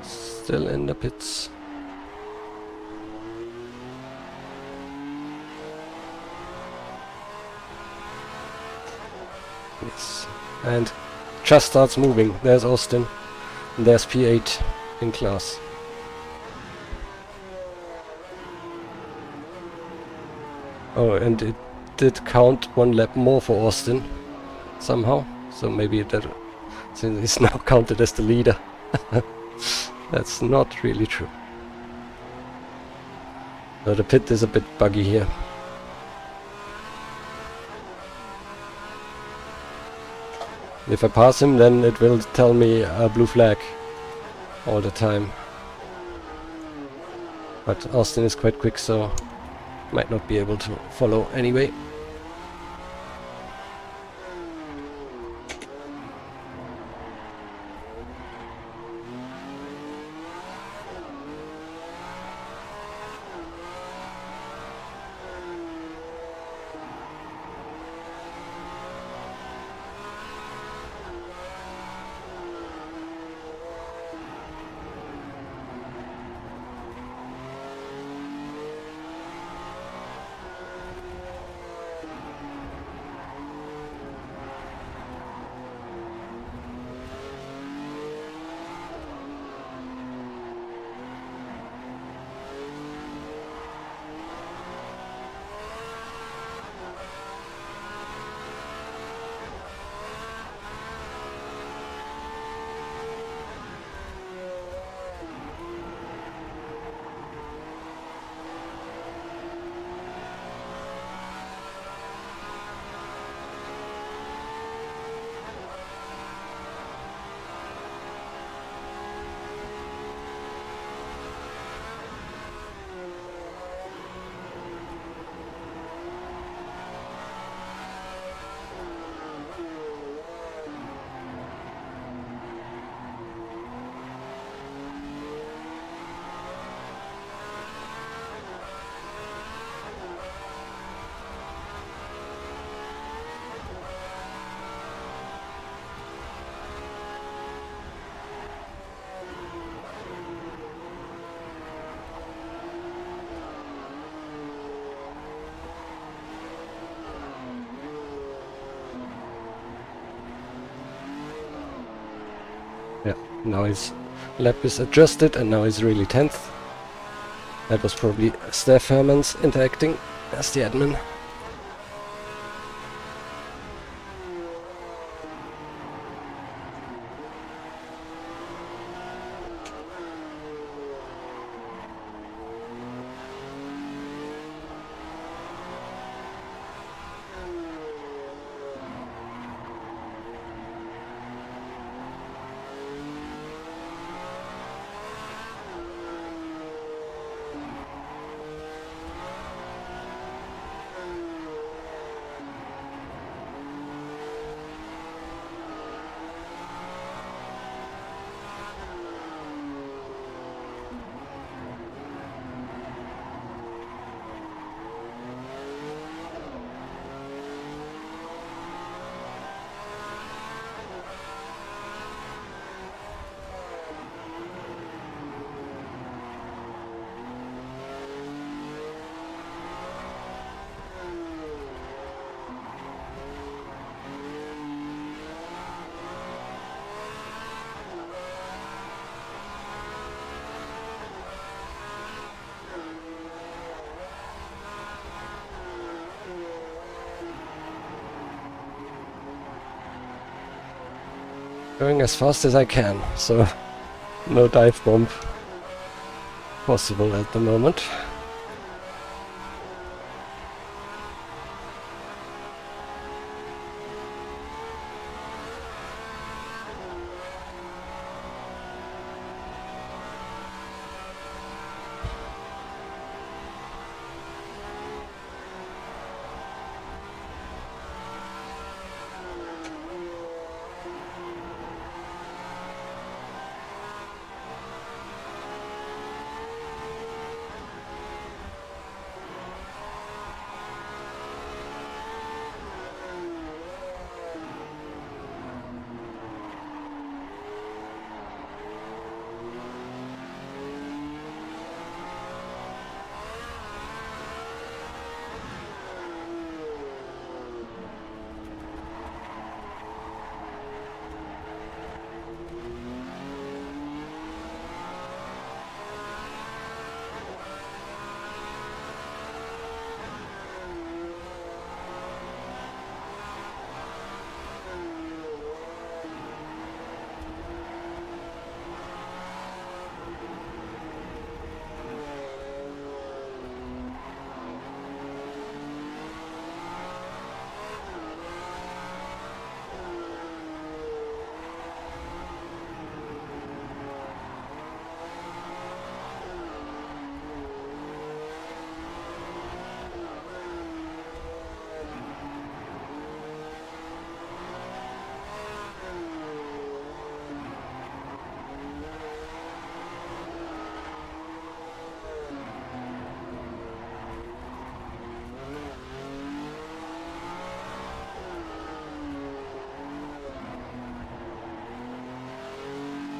Still in the pits. Yes. And just starts moving. There's Austin. And there's P8 in class. Oh, and it did count 1 lap more for Austin somehow. So maybe that since he's now counted as the leader. That's not really true. So the pit is a bit buggy here. If I pass him, then it will tell me a blue flag all the time. But Austin is quite quick, so might not be able to follow anyway. Yeah, now his lap is adjusted and now he's really 10th. That was probably Steph Hermans interacting as the admin. Going as fast as I can, so no dive bomb possible at the moment.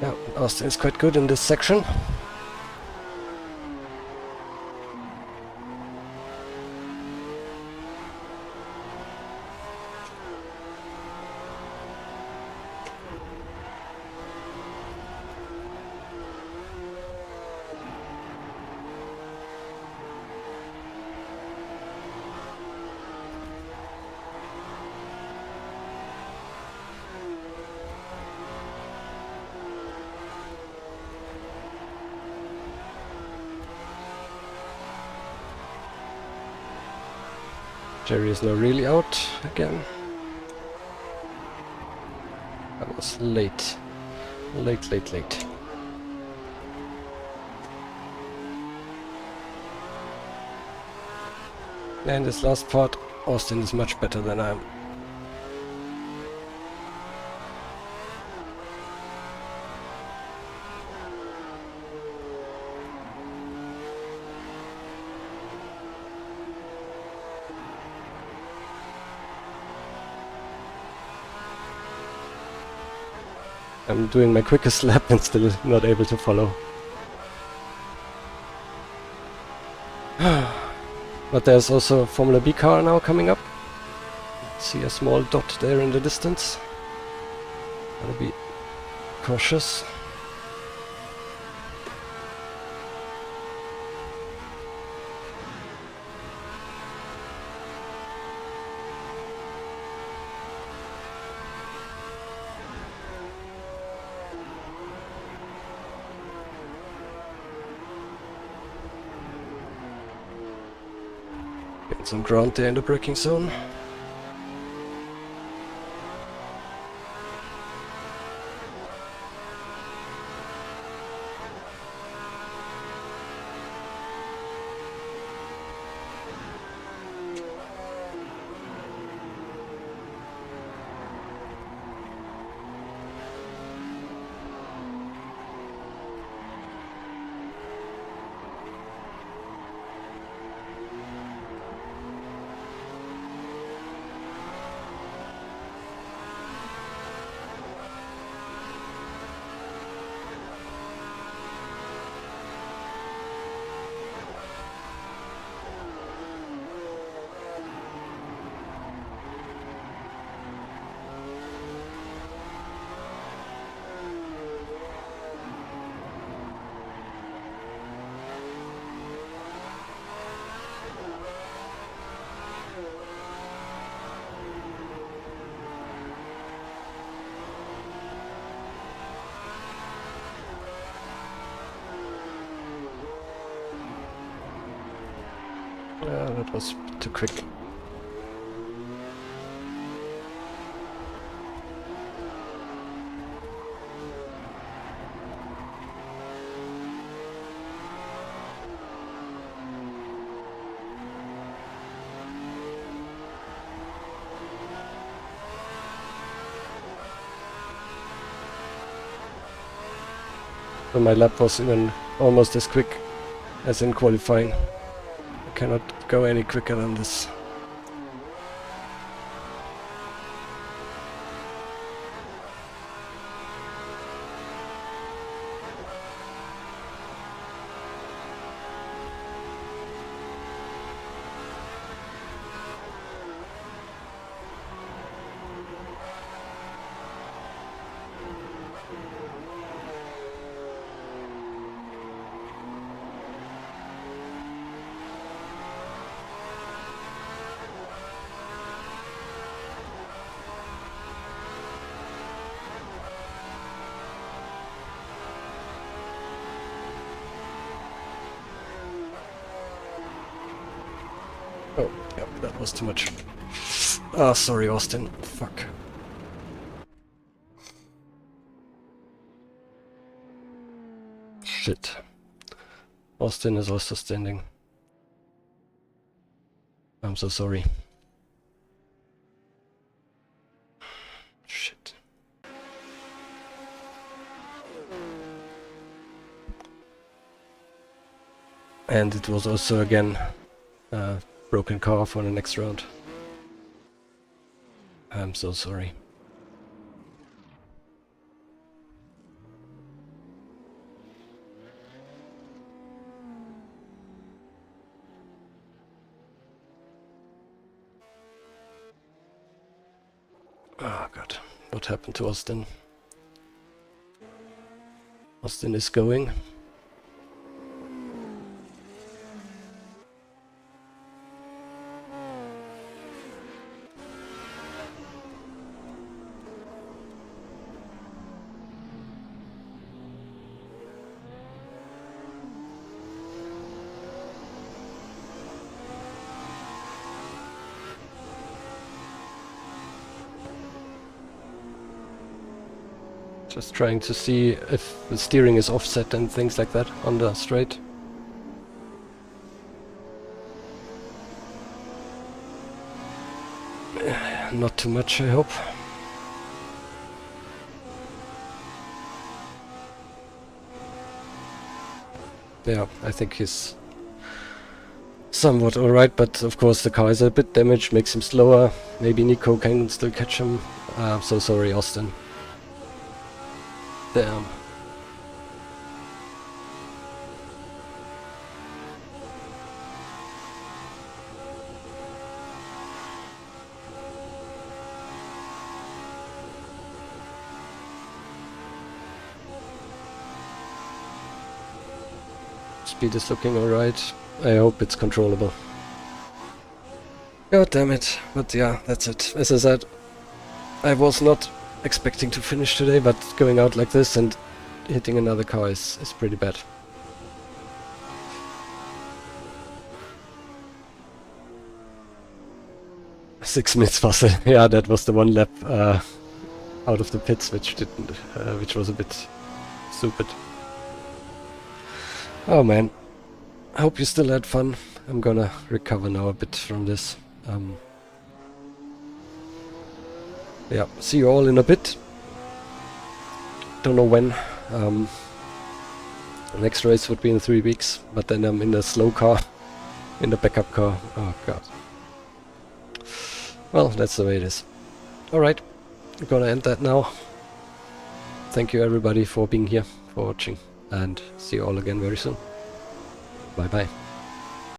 Yeah, Austin is quite good in this section. Jerry is now really out again. That was late. Late. And this last part, Austin is much better than I am. I'm doing my quickest lap and still not able to follow. But there's also a Formula B car now coming up. See a small dot there in the distance. That'll be cautious. Get some ground there in the braking zone. That was too quick. So my lap was even almost as quick as in qualifying. I cannot go any quicker than this. Oh, yep, that was too much. Ah, sorry, Austin. Fuck. Shit. Austin is also standing. I'm so sorry. Shit. And it was also again broken car for the next round. I'm so sorry. Oh god, what happened to Austin? Austin is going. Just trying to see if the steering is offset and things like that on the straight. Not too much, I hope. Yeah, I think he's somewhat alright, but of course the car is a bit damaged, makes him slower. Maybe Nico can still catch him. I'm so sorry, Austin. Damn. speed is looking alright. I hope it's controllable. God damn it. But yeah, that's it. As I said, I was not expecting to finish today, but going out like this and hitting another car is pretty bad. Six minutes was it? Yeah, that was the one lap out of the pits, which didn't, which was a bit stupid. Oh man, I hope you still had fun. I'm gonna recover now a bit from this. Yeah, see you all in a bit. Don't know when. The next race would be in 3 weeks, but then I'm in a slow car, in the backup car. Oh god. Well, that's the way it is. Alright, I'm gonna end that now. Thank you everybody for being here, for watching, and see you all again very soon. Bye bye.